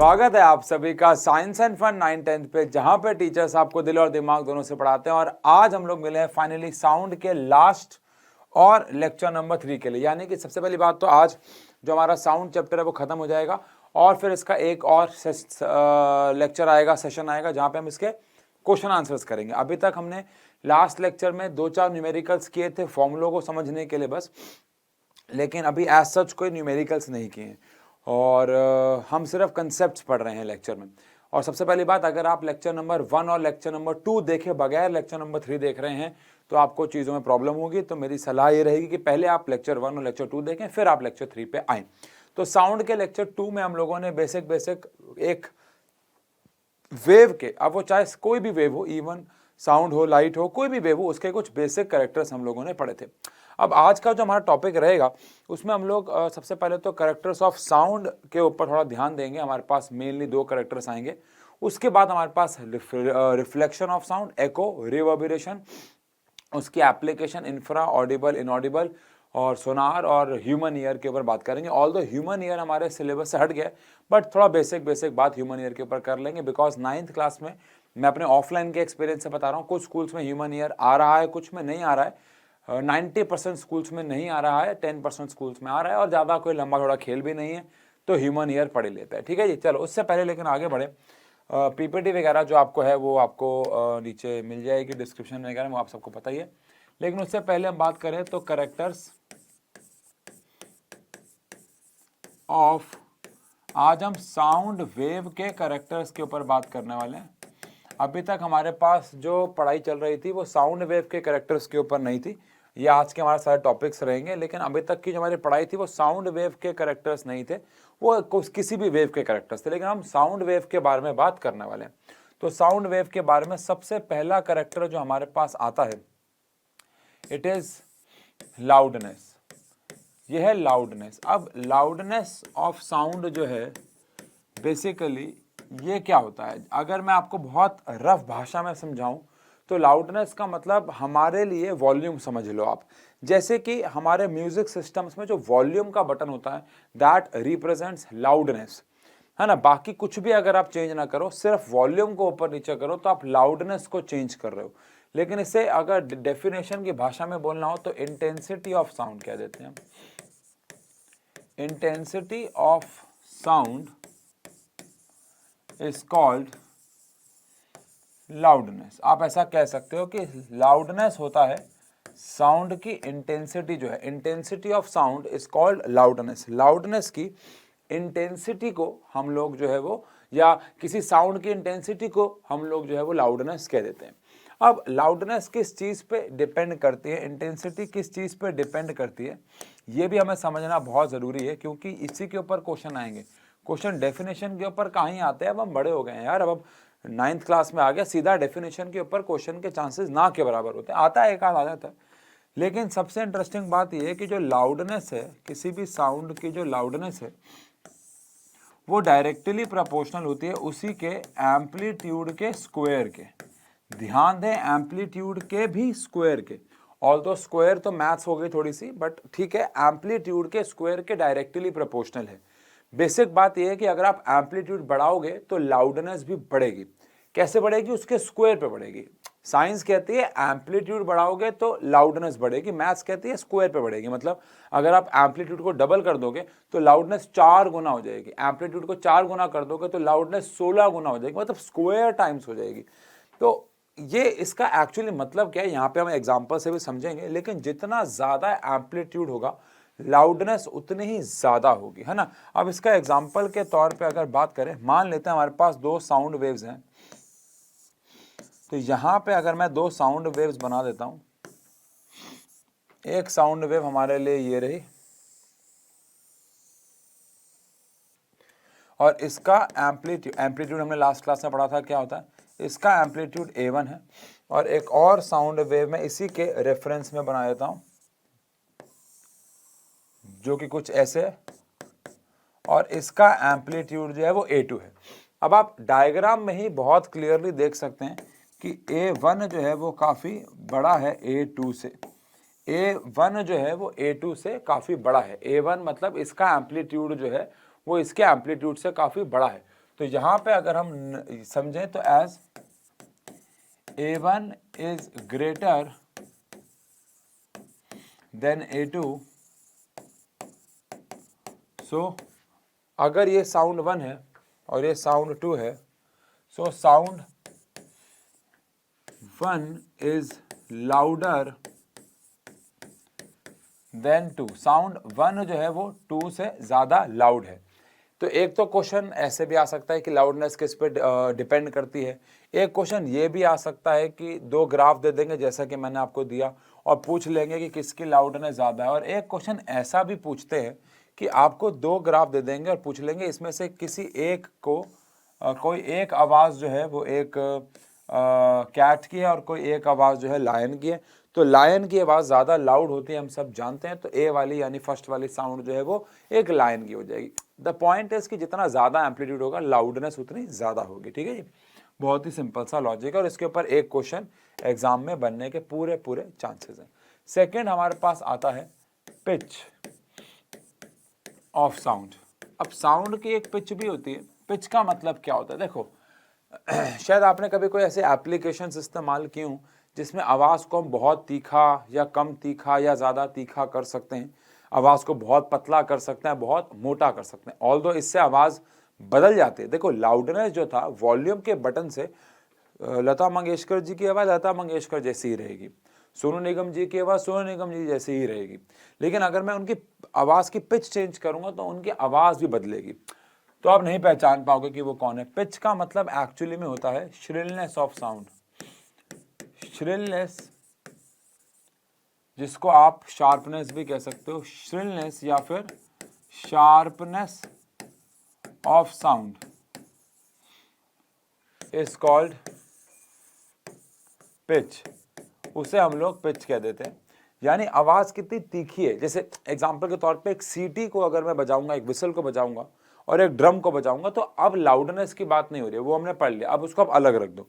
स्वागत है आप सभी का साइंस एंड फन 9th-10th पे, जहां पे टीचर्स आपको दिल और दिमाग दोनों से पढ़ाते हैं। और आज हम लोग मिले हैं फाइनली साउंड के लास्ट और लेक्चर नंबर 3 के लिए। यानी कि सबसे पहली बात तो आज जो हमारा साउंड चैप्टर है वो खत्म हो जाएगा और फिर इसका एक और लेक्चर आएगा, सेशन आएगा, जहां पे हम इसके क्वेश्चन आंसर्स करेंगे। अभी तक हमने लास्ट लेक्चर में 2-4 न्यूमेरिकल्स किए थे फॉर्मूलों को समझने के लिए बस, लेकिन अभी एज सच कोई न्यूमेरिकल्स नहीं किए हैं और हम सिर्फ कंसेप्ट्स पढ़ रहे हैं लेक्चर में। और सबसे पहली बात, अगर आप लेक्चर नंबर 1 और लेक्चर नंबर 2 देखे बगैर लेक्चर नंबर 3 देख रहे हैं तो आपको चीज़ों में प्रॉब्लम होगी। तो मेरी सलाह ये रहेगी कि पहले आप लेक्चर 1 और लेक्चर 2 देखें, फिर आप लेक्चर 3 पे आएँ। तो साउंड के लेक्चर 2 में हम लोगों ने बेसिक एक वेव के, अब वो चाहे कोई भी वेव हो, इवन साउंड हो, लाइट हो, कोई भी वेव हो, उसके कुछ बेसिक कैरेक्टर्स हम लोगों ने पढ़े थे। अब आज का जो हमारा टॉपिक रहेगा उसमें हम लोग सबसे पहले तो कैरेक्टर्स ऑफ साउंड के ऊपर थोड़ा ध्यान देंगे। हमारे पास मेनली 2 कैरेक्टर्स आएंगे। उसके बाद हमारे पास reflection of sound, echo, reverberation, उसकी एप्लीकेशन, इंफ्रा, ऑडिबल, इनऑडिबल और सोनार और ह्यूमन ईयर के ऊपर बात करेंगे। ऑल दो ह्यूमन ईयर हमारे सिलेबस से हट गया, बट थोड़ा बेसिक बात ह्यूमन ईयर के ऊपर कर लेंगे, बिकॉज 9th क्लास में मैं अपने ऑफलाइन के एक्सपीरियंस से बता रहा हूँ, कुछ स्कूल्स में ह्यूमन ईयर आ रहा है, कुछ में नहीं आ रहा है। 90% स्कूल्स में नहीं आ रहा है, 10% स्कूल्स में आ रहा है, और ज़्यादा कोई लंबा थोड़ा खेल भी नहीं है तो ह्यूमन ईयर पढ़ लेता है। ठीक है जी, चलो उससे पहले लेकिन आगे बढ़े। पीपीटी वगैरह जो आपको है वो आपको नीचे मिल जाएगी डिस्क्रिप्शन वगैरह में, वो आप सबको पता ही है। लेकिन उससे पहले हम बात करें तो कैरेक्टर्स ऑफ, आज हम साउंड वेव के कैरेक्टर्स के ऊपर बात करने वाले हैं। अभी तक हमारे पास जो पढ़ाई चल रही थी वो साउंड वेव के कैरेक्टर्स के ऊपर नहीं थी। ये आज के हमारे सारे टॉपिक्स रहेंगे, लेकिन अभी तक की जो हमारी पढ़ाई थी वो साउंड वेव के कैरेक्टर्स नहीं थे, वो किसी भी वेव के कैरेक्टर्स थे। लेकिन हम साउंड वेव के बारे में बात करने वाले हैं। तो साउंड वेव के बारे में सबसे पहला कैरेक्टर जो हमारे पास आता है, इट इज लाउडनेस। ये है लाउडनेस। अब लाउडनेस ऑफ साउंड जो है बेसिकली ये क्या होता है, अगर मैं आपको बहुत रफ भाषा में समझाऊं तो लाउडनेस का मतलब हमारे लिए वॉल्यूम समझ लो आप। जैसे कि हमारे म्यूजिक सिस्टम्स में जो वॉल्यूम का बटन होता है दैट रिप्रेजेंट्स लाउडनेस, है ना। बाकी कुछ भी अगर आप चेंज ना करो, सिर्फ वॉल्यूम को ऊपर नीचे करो तो आप लाउडनेस को चेंज कर रहे हो। लेकिन इसे अगर डेफिनेशन की भाषा में बोलना हो तो इंटेंसिटी ऑफ साउंड कह देते हैं। Intensity of sound is called loudness. आप ऐसा कह सकते हो कि लाउडनेस होता है साउंड की इंटेंसिटी जो है। Intensity of sound is called loudness. Loudness की इंटेंसिटी को हम लोग जो है वो, या किसी साउंड की इंटेंसिटी को हम लोग जो है वो लाउडनेस कह देते हैं। अब लाउडनेस किस चीज़ पे डिपेंड करती है, इंटेंसिटी किस चीज़ पे डिपेंड करती है, ये भी हमें समझना बहुत ज़रूरी है, क्योंकि इसी के ऊपर क्वेश्चन आएंगे। क्वेश्चन डेफिनेशन के ऊपर कहीं आते हैं, अब हम बड़े हो गए हैं यार, अब 9th क्लास में आ गया, सीधा डेफिनेशन के ऊपर क्वेश्चन के चांसेस ना के बराबर होते हैं। आता है, एक आध आ जाता है। लेकिन सबसे इंटरेस्टिंग बात यह है कि जो लाउडनेस है, किसी भी साउंड की जो लाउडनेस है वो डायरेक्टली प्रोपोर्शनल होती है उसी के एम्पलीट्यूड के स्क्वायर के। ध्यान दें, एम्पलीट्यूड के भी स्क्वायर के। ऑल्दो स्क्वायर तो मैथ्स हो गई थोड़ी सी, बट ठीक है, एम्पलीट्यूड के स्क्वायर के डायरेक्टली प्रोपोर्शनल है। बेसिक बात यह है कि अगर आप एम्पलीट्यूड बढ़ाओगे तो लाउडनेस भी बढ़ेगी। कैसे बढ़ेगी? उसके स्क्वायर पे बढ़ेगी। साइंस कहती है एम्पलीट्यूड बढ़ाओगे तो लाउडनेस बढ़ेगी, मैथ्स कहती है स्क्वायर पे बढ़ेगी। मतलब अगर आप एम्पलीट्यूड को डबल कर दोगे तो लाउडनेस 4 गुना हो जाएगी, एम्पलीट्यूड को 4 गुना कर दोगे तो लाउडनेस 16 गुना हो जाएगी, मतलब स्क्वायर टाइम्स हो जाएगी। तो ये इसका एक्चुअली मतलब क्या है, यहाँ पे हम एग्जांपल से भी समझेंगे। लेकिन जितना ज़्यादा एम्पलीट्यूड होगा लाउडनेस उतनी ही ज़्यादा होगी, है ना। अब इसका एग्जांपल के तौर पे अगर बात करें, मान लेते हैं हमारे पास 2 साउंड वेव्स हैं। तो यहाँ पे अगर मैं 2 साउंड वेव्स बना देता हूँ, एक साउंड वेव हमारे लिए ये रही और इसका एम्पलीट्यूड हमने लास्ट क्लास में पढ़ा था क्या होता है, इसका एम्पलीट्यूड A1 है। और एक और साउंड वेव मैं इसी के रेफरेंस में बना देता हूं जो कि कुछ ऐसे है, और इसका एम्पलीट्यूड जो है वो A2 है। अब आप डायग्राम में ही बहुत क्लियरली देख सकते हैं कि A1 जो है वो काफ़ी बड़ा है A2 से। A1 जो है वो A2 से काफ़ी बड़ा है। A1 मतलब इसका एम्पलीट्यूड जो है वो इसके एम्पलीट्यूड से काफ़ी बड़ा है। तो यहां पे अगर हम समझें तो as A1 is greater than A2, so अगर ये साउंड 1 है और ये साउंड 2 है, so sound 1 is louder than 2, sound 1 जो है वो 2 से ज्यादा लाउड है। तो एक तो क्वेश्चन ऐसे भी आ सकता है कि लाउडनेस किस पे डिपेंड करती है। एक क्वेश्चन ये भी आ सकता है कि दो ग्राफ दे देंगे जैसा कि मैंने आपको दिया और पूछ लेंगे कि किसकी लाउडनेस ज़्यादा है। और एक क्वेश्चन ऐसा भी पूछते हैं कि आपको दो ग्राफ दे देंगे और पूछ लेंगे इसमें से किसी एक को कोई एक आवाज़ जो है वो एक कैट की है और कोई एक आवाज़ जो है लायन की है। तो लायन की आवाज़ ज़्यादा लाउड होती है, हम सब जानते हैं। तो ए वाली यानी फर्स्ट वाली साउंड जो है वो एक लायन की हो जाएगी। द पॉइंट इज कि जितना ज़्यादा एम्पलीट्यूड होगा लाउडनेस उतनी ज़्यादा होगी। ठीक है जी, बहुत ही सिंपल सा लॉजिक है और इसके ऊपर एक क्वेश्चन एग्जाम में बनने के पूरे पूरे चांसेस हैं। सेकेंड हमारे पास आता है पिच ऑफ साउंड। अब साउंड की एक पिच भी होती है। पिच का मतलब क्या होता है? देखो शायद आपने कभी कोई ऐसे एप्लीकेशंस इस्तेमाल किए हों जिसमें आवाज़ को हम बहुत तीखा या कम तीखा या ज़्यादा तीखा कर सकते हैं, आवाज़ को बहुत पतला कर सकते हैं, बहुत मोटा कर सकते हैं। ऑल्दो इससे आवाज़ बदल जाती है। देखो लाउडनेस जो था वॉल्यूम के बटन से लता मंगेशकर जी की आवाज़ लता मंगेशकर जैसी ही रहेगी, सोनू निगम जी की आवाज़ सोनू निगम जी जैसी ही रहेगी। लेकिन अगर मैं उनकी आवाज़ की पिच चेंज करूंगा तो उनकी आवाज़ भी बदलेगी, तो आप नहीं पहचान पाओगे कि वो कौन है। पिच का मतलब एक्चुअली में होता है श्रिलनेस ऑफ साउंड। श्रिलनेस, जिसको आप शार्पनेस भी कह सकते हो, श्रिलनेस या फिर sharpness of sound is called pitch. उसे हम लोग पिच कह देते हैं। यानी आवाज कितनी तीखी है। जैसे एग्जांपल के तौर पे एक सीटी को अगर मैं बजाऊंगा, एक विसल को बजाऊंगा और एक ड्रम को बजाऊंगा, तो अब लाउडनेस की बात नहीं हो रही है, वो हमने पढ़ लिया, अब उसको आप अलग रख दो।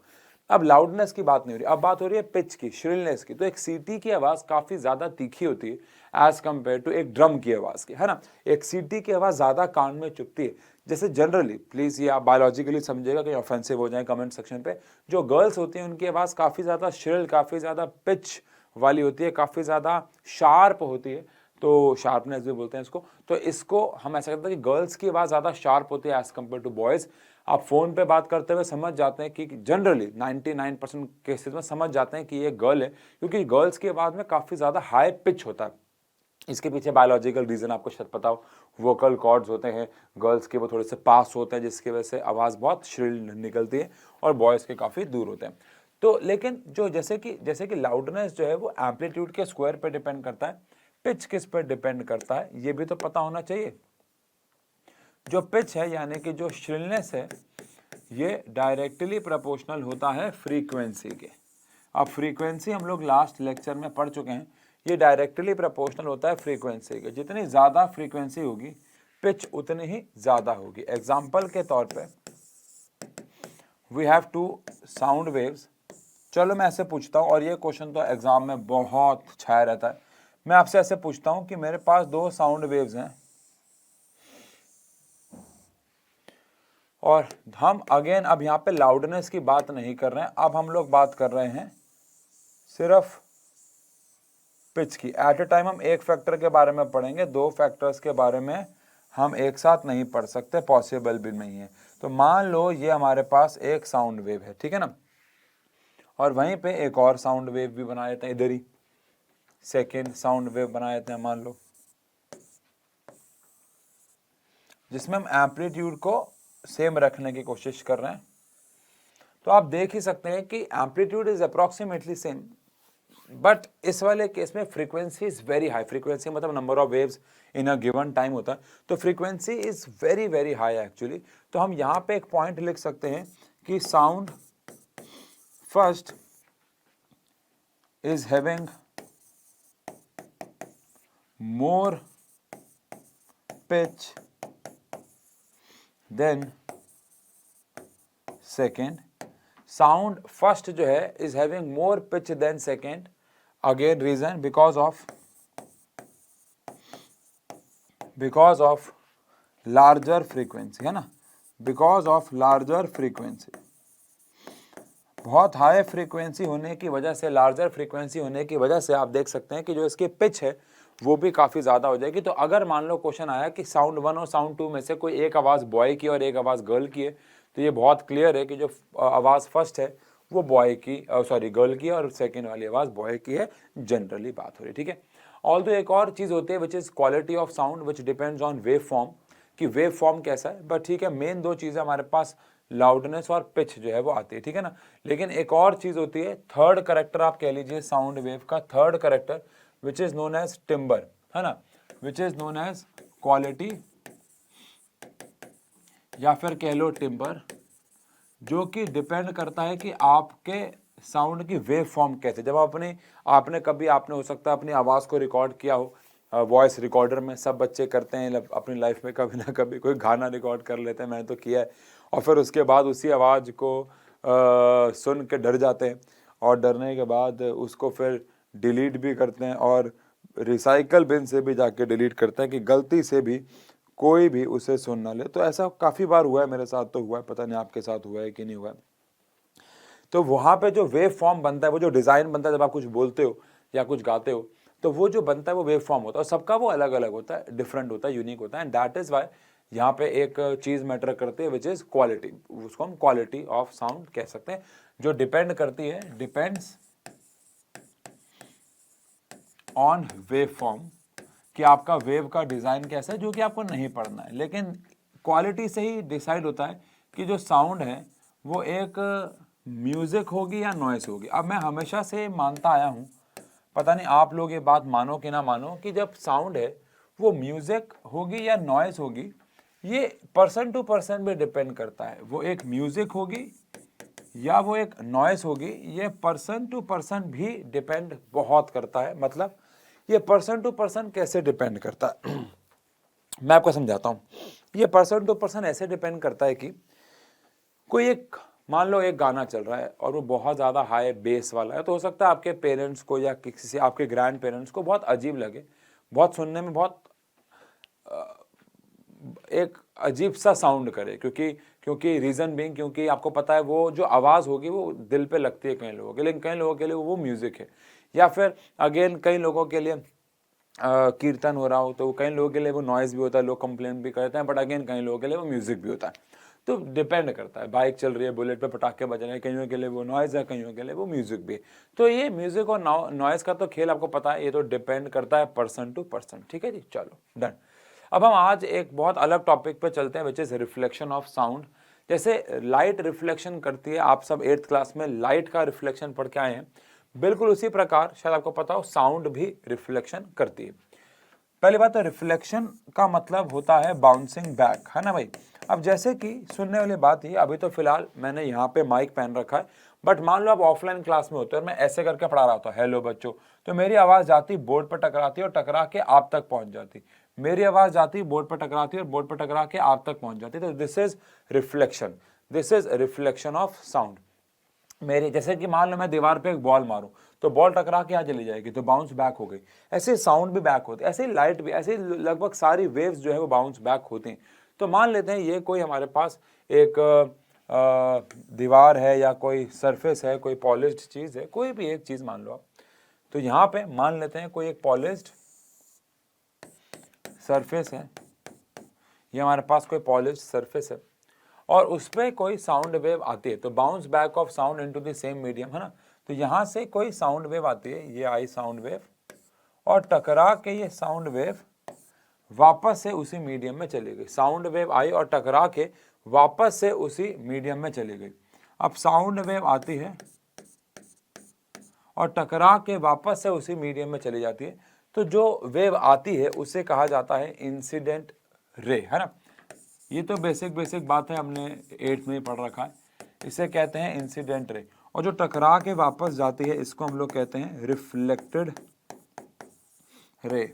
अब लाउडनेस की बात नहीं हो रही, अब बात हो रही है पिच की, श्रिलनेस की। तो एक सीटी की आवाज काफी ज्यादा तीखी होती है एज कंपेयर टू एक ड्रम की आवाज की, है ना। एक सीटी की आवाज ज्यादा कान में चुभती है। जैसे जनरली, प्लीज ये आप बायोलॉजिकली समझिएगा, कहीं ऑफेंसिव हो जाए कमेंट सेक्शन पे, जो गर्ल्स होती हैं उनकी आवाज काफी ज्यादा श्रिल, काफी ज्यादा पिच वाली होती है, काफी ज्यादा शार्प होती है। तो शार्पनेस भी बोलते हैं इसको। तो इसको हम ऐसा कहते हैं कि गर्ल्स की आवाज ज्यादा शार्प होती है एज कंपेयर टू बॉयज। आप फोन पे बात करते हुए समझ जाते हैं कि जनरली 99% केसेस में समझ जाते हैं कि ये गर्ल है, क्योंकि गर्ल्स की आवाज में काफी ज्यादा हाई पिच होता है। इसके पीछे बायोलॉजिकल रीजन आपको शायद पता हो, वोकल कॉर्ड्स होते हैं गर्ल्स के, वो थोड़े से पास होते हैं, जिसकी वजह से आवाज़ बहुत श्रिल निकलती है, और बॉयज़ के काफ़ी दूर होते हैं। तो लेकिन जो जैसे कि लाउडनेस जो है वो एम्पलीट्यूड के स्क्वायर पे डिपेंड करता है, पिच किस पर डिपेंड करता है ये भी तो पता होना चाहिए। जो पिच है यानी कि जो श्रिलनेस है, ये डायरेक्टली प्रोपोर्शनल होता है फ्रीक्वेंसी के। अब फ्रीक्वेंसी हम लोग लास्ट लेक्चर में पढ़ चुके हैं, ये डायरेक्टली प्रोपोर्शनल होता है फ्रीक्वेंसी के। जितनी ज़्यादा फ्रीक्वेंसी होगी पिच उतनी ही ज़्यादा होगी। एग्जाम्पल के तौर पे we have two sound waves. चलो मैं ऐसे पूछता हूँ, और ये क्वेश्चन तो एग्जाम में बहुत छाया रहता है। मैं आपसे ऐसे पूछता हूँ कि मेरे पास दो साउंड वेव्स हैं, और हम अगेन अब यहाँ पे लाउडनेस की बात नहीं कर रहे हैं, अब हम लोग बात कर रहे हैं सिर्फ पिच की। एट ए टाइम हम एक फैक्टर के बारे में पढ़ेंगे, दो फैक्टर्स के बारे में हम एक साथ नहीं पढ़ सकते, पॉसिबल भी नहीं है। तो मान लो ये हमारे पास एक साउंड वेव है, ठीक है ना, और वहीं पे एक और साउंड वेव भी बना लेते हैं, इधर ही सेकेंड साउंड वेव बना लेते हैं मान लो, जिसमें हम एम्पलीट्यूड को सेम रखने की कोशिश कर रहे हैं। तो आप देख ही सकते हैं कि amplitude is approximately same, but इस वाले केस में frequency is very high. Frequency मतलब number of waves in a given time होता है, तो frequency is very very high actually. तो हम यहाँ पे एक पॉइंट लिख सकते हैं कि sound first is having more pitch than second. Sound first जो है is having more pitch than second. Again reason because of larger frequency, है ना, बिकॉज ऑफ लार्जर फ्रीक्वेंसी। बहुत हाई फ्रीक्वेंसी होने की वजह से, लार्जर फ्रीक्वेंसी होने की वजह से आप देख सकते हैं कि जो इसकी पिच है वो भी काफ़ी ज़्यादा हो जाएगी। तो अगर मान लो क्वेश्चन आया कि साउंड 1 और साउंड 2 में से कोई एक आवाज़ बॉय की और एक आवाज़ गर्ल की है, तो ये बहुत क्लियर है कि जो आवाज़ फर्स्ट है वो बॉय की गर्ल की है और सेकेंड वाली आवाज़ बॉय की है। जनरली बात हो रही, ठीक है। ऑल्दो एक और चीज़ होती है which is quality of sound which depends on wave form, कि वेव फॉर्म कैसा है। बट ठीक है, मेन दो चीज़ें हमारे पास लाउडनेस और पिच जो है वो आती है, ठीक है ना। लेकिन एक और चीज़ होती है, थर्ड करेक्टर आप कह लीजिए साउंड वेव का, third character which is known as timbre, है ना, which is known as quality या फिर कह लो टिम्बर, जो कि डिपेंड करता है कि आपके साउंड की वेव फॉर्म कैसे। जब आपने कभी हो सकता है अपनी आवाज़ को रिकॉर्ड किया हो वॉइस रिकॉर्डर में, सब बच्चे करते हैं अपनी लाइफ में कभी ना कभी कोई गाना रिकॉर्ड कर लेते हैं, मैंने तो किया है। और फिर उसके बाद उसी आवाज़ को सुन के डर जाते हैं और डरने के बाद उसको फिर डिलीट भी करते हैं और रिसाइकल बिन से भी जाके डिलीट करते हैं कि गलती से भी कोई भी उसे सुन ना ले। तो ऐसा काफ़ी बार हुआ है, मेरे साथ तो हुआ है, पता नहीं आपके साथ हुआ है कि नहीं हुआ है। तो वहाँ पे जो वेव फॉर्म बनता है, वो जो डिज़ाइन बनता है जब आप कुछ बोलते हो या कुछ गाते हो, तो वो जो बनता है वो वेव फॉर्म होता है और सबका वो अलग अलग होता है, डिफरेंट होता है, यूनिक होता है। एंड दैट इज़ वाई यहाँ पे एक चीज़ मैटर करती है विच इज़ क्वालिटी, उसको हम क्वालिटी ऑफ साउंड कह सकते हैं, जो डिपेंड करती है, डिपेंड्स ऑन वेव फॉर्म, कि आपका वेव का डिज़ाइन कैसा है, जो कि आपको नहीं पढ़ना है। लेकिन क्वालिटी से ही डिसाइड होता है कि जो साउंड है वो एक म्यूज़िक होगी या नॉइस होगी। अब मैं हमेशा से मानता आया हूँ, पता नहीं आप लोग ये बात मानो कि ना मानो, कि जब साउंड है वो म्यूज़िक होगी या नॉइस होगी, ये पर्सन टू पर्सन भी डिपेंड करता है। वो एक म्यूज़िक होगी या वो एक नॉइस होगी, ये पर्सन टू पर्सन भी डिपेंड बहुत करता है। मतलब ये पर्सन टू पर्सन कैसे डिपेंड करता है मैं आपको समझाता हूँ। ये पर्सन टू पर्सन ऐसे डिपेंड करता है कि कोई एक, मान लो एक गाना चल रहा है और वो बहुत ज़्यादा हाई बेस वाला है, तो हो सकता है आपके पेरेंट्स को या किसी से आपके ग्रैंड पेरेंट्स को बहुत अजीब लगे, बहुत सुनने में बहुत एक अजीब सा साउंड करे, क्योंकि रीज़न बीइंग, क्योंकि आपको पता है वो जो आवाज़ होगी वो दिल पे लगती है कई लोगों के, लेकिन कई लोगों के लिए वो म्यूज़िक है। या फिर अगेन कई लोगों के लिए कीर्तन हो रहा हो तो कई लोगों के लिए वो नॉइज़ भी होता है, लोग कंप्लेन भी करते हैं, बट अगेन कई लोगों के लिए वो म्यूज़िक भी होता है। तो डिपेंड करता है, बाइक चल रही है, बुलेट पे पटाखे बज रहे हैं, कईयों के लिए वो नॉइज़ है, कईयों के लिए वो म्यूज़िक भी है। तो ये म्यूज़िक और नॉइज़ का तो खेल आपको पता है, ये तो डिपेंड करता है पर्सन टू पर्सन, ठीक है जी। चलो डन। अब हम आज एक बहुत अलग टॉपिक पे चलते हैं which is reflection of sound. जैसे लाइट रिफ्लेक्शन करती है, आप सब 8th क्लास में लाइट का रिफ्लेक्शन पढ़ के आए हैं, बिल्कुल उसी प्रकार शायद आपको पता हो साउंड भी रिफ्लेक्शन करती है। पहली बात तो रिफ्लेक्शन का मतलब होता है बाउंसिंग बैक, है ना भाई। अब जैसे कि सुनने वाली बात ही, अभी तो फिलहाल मैंने यहाँ पे माइक पहन रखा है, बट मान लो आप ऑफलाइन क्लास में होते हो और मैं ऐसे करके पढ़ा रहा था, हेलो बच्चों, तो मेरी आवाज़ जाती बोर्ड पर टकराती और टकरा के आप तक पहुँच जाती, मेरी आवाज़ जाती बोर्ड पर टकराती और बोर्ड पर टकरा के आप तक पहुँच जाती। तो this is reflection, this is reflection of sound. मेरे जैसे कि मान लो मैं दीवार पे एक बॉल मारूं तो बॉल टकरा के यहाँ चली जाएगी, तो बाउंस बैक हो गई। ऐसे साउंड भी बैक होते हैं, ऐसे लाइट भी, ऐसे लगभग सारी वेव्स जो है वो बाउंस बैक होती हैं। तो मान लेते हैं ये कोई हमारे पास एक दीवार है या कोई सरफेस है, कोई पॉलिश्ड चीज़ है, कोई भी एक चीज़ मान लो आप। तो यहाँ पे मान लेते हैं कोई एक पॉलिश्ड सरफेस है, ये हमारे पास कोई पॉलिश्ड सरफेस है और उस पर कोई साउंड वेव आती है, तो bounce back of sound into the same medium, है ना। तो यहाँ से कोई साउंड वेव आती है, ये आई साउंड वेव, और टकरा के ये साउंड वेव वापस से उसी मीडियम में चली गई। साउंड वेव आई और टकरा के वापस से उसी मीडियम में चली गई। अब साउंड वेव आती है और टकरा के वापस से उसी मीडियम में चली जाती है, तो जो वेव आती है उसे कहा जाता है इंसिडेंट रे, है ना। ये तो बेसिक बात है, हमने 8th में ही पढ़ रखा है। इसे कहते हैं इंसिडेंट रे, और जो टकरा के वापस जाती है इसको हम लोग कहते हैं रिफ्लेक्टेड रे,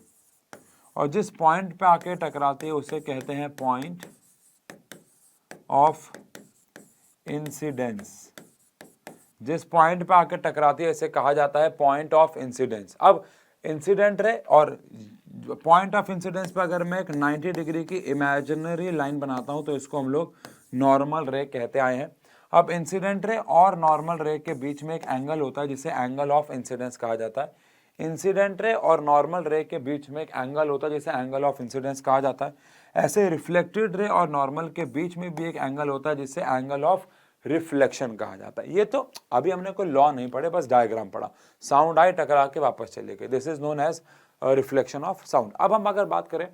और जिस पॉइंट पे आके टकराती है उसे कहते हैं पॉइंट ऑफ इंसिडेंस। जिस पॉइंट पे आके टकराती है इसे कहा जाता है पॉइंट ऑफ इंसिडेंस। अब इंसिडेंट रे और पॉइंट ऑफ इंसिडेंस पे अगर मैं एक 90 डिग्री की इमेजिनरी लाइन बनाता हूं तो इसको हम लोग नॉर्मल रे कहते आए हैं। अब इंसिडेंट रे और नॉर्मल रे के बीच में एक एंगल होता है जिसे एंगल ऑफ इंसिडेंस कहा जाता है। इंसिडेंट रे और नॉर्मल रे के बीच में एक एंगल होता है जिसे एंगल ऑफ इंसिडेंस कहा जाता है। ऐसे रिफ्लेक्टेड रे और नॉर्मल के बीच में भी एक एंगल होता है जिसे एंगल ऑफ रिफ्लेक्शन कहा जाता है। ये तो अभी हमने कोई लॉ नहीं पढ़े, बस डायग्राम पढ़ा, साउंड आई टकरा के वापस चले गए, this is known as reflection of sound. अब हम अगर बात करें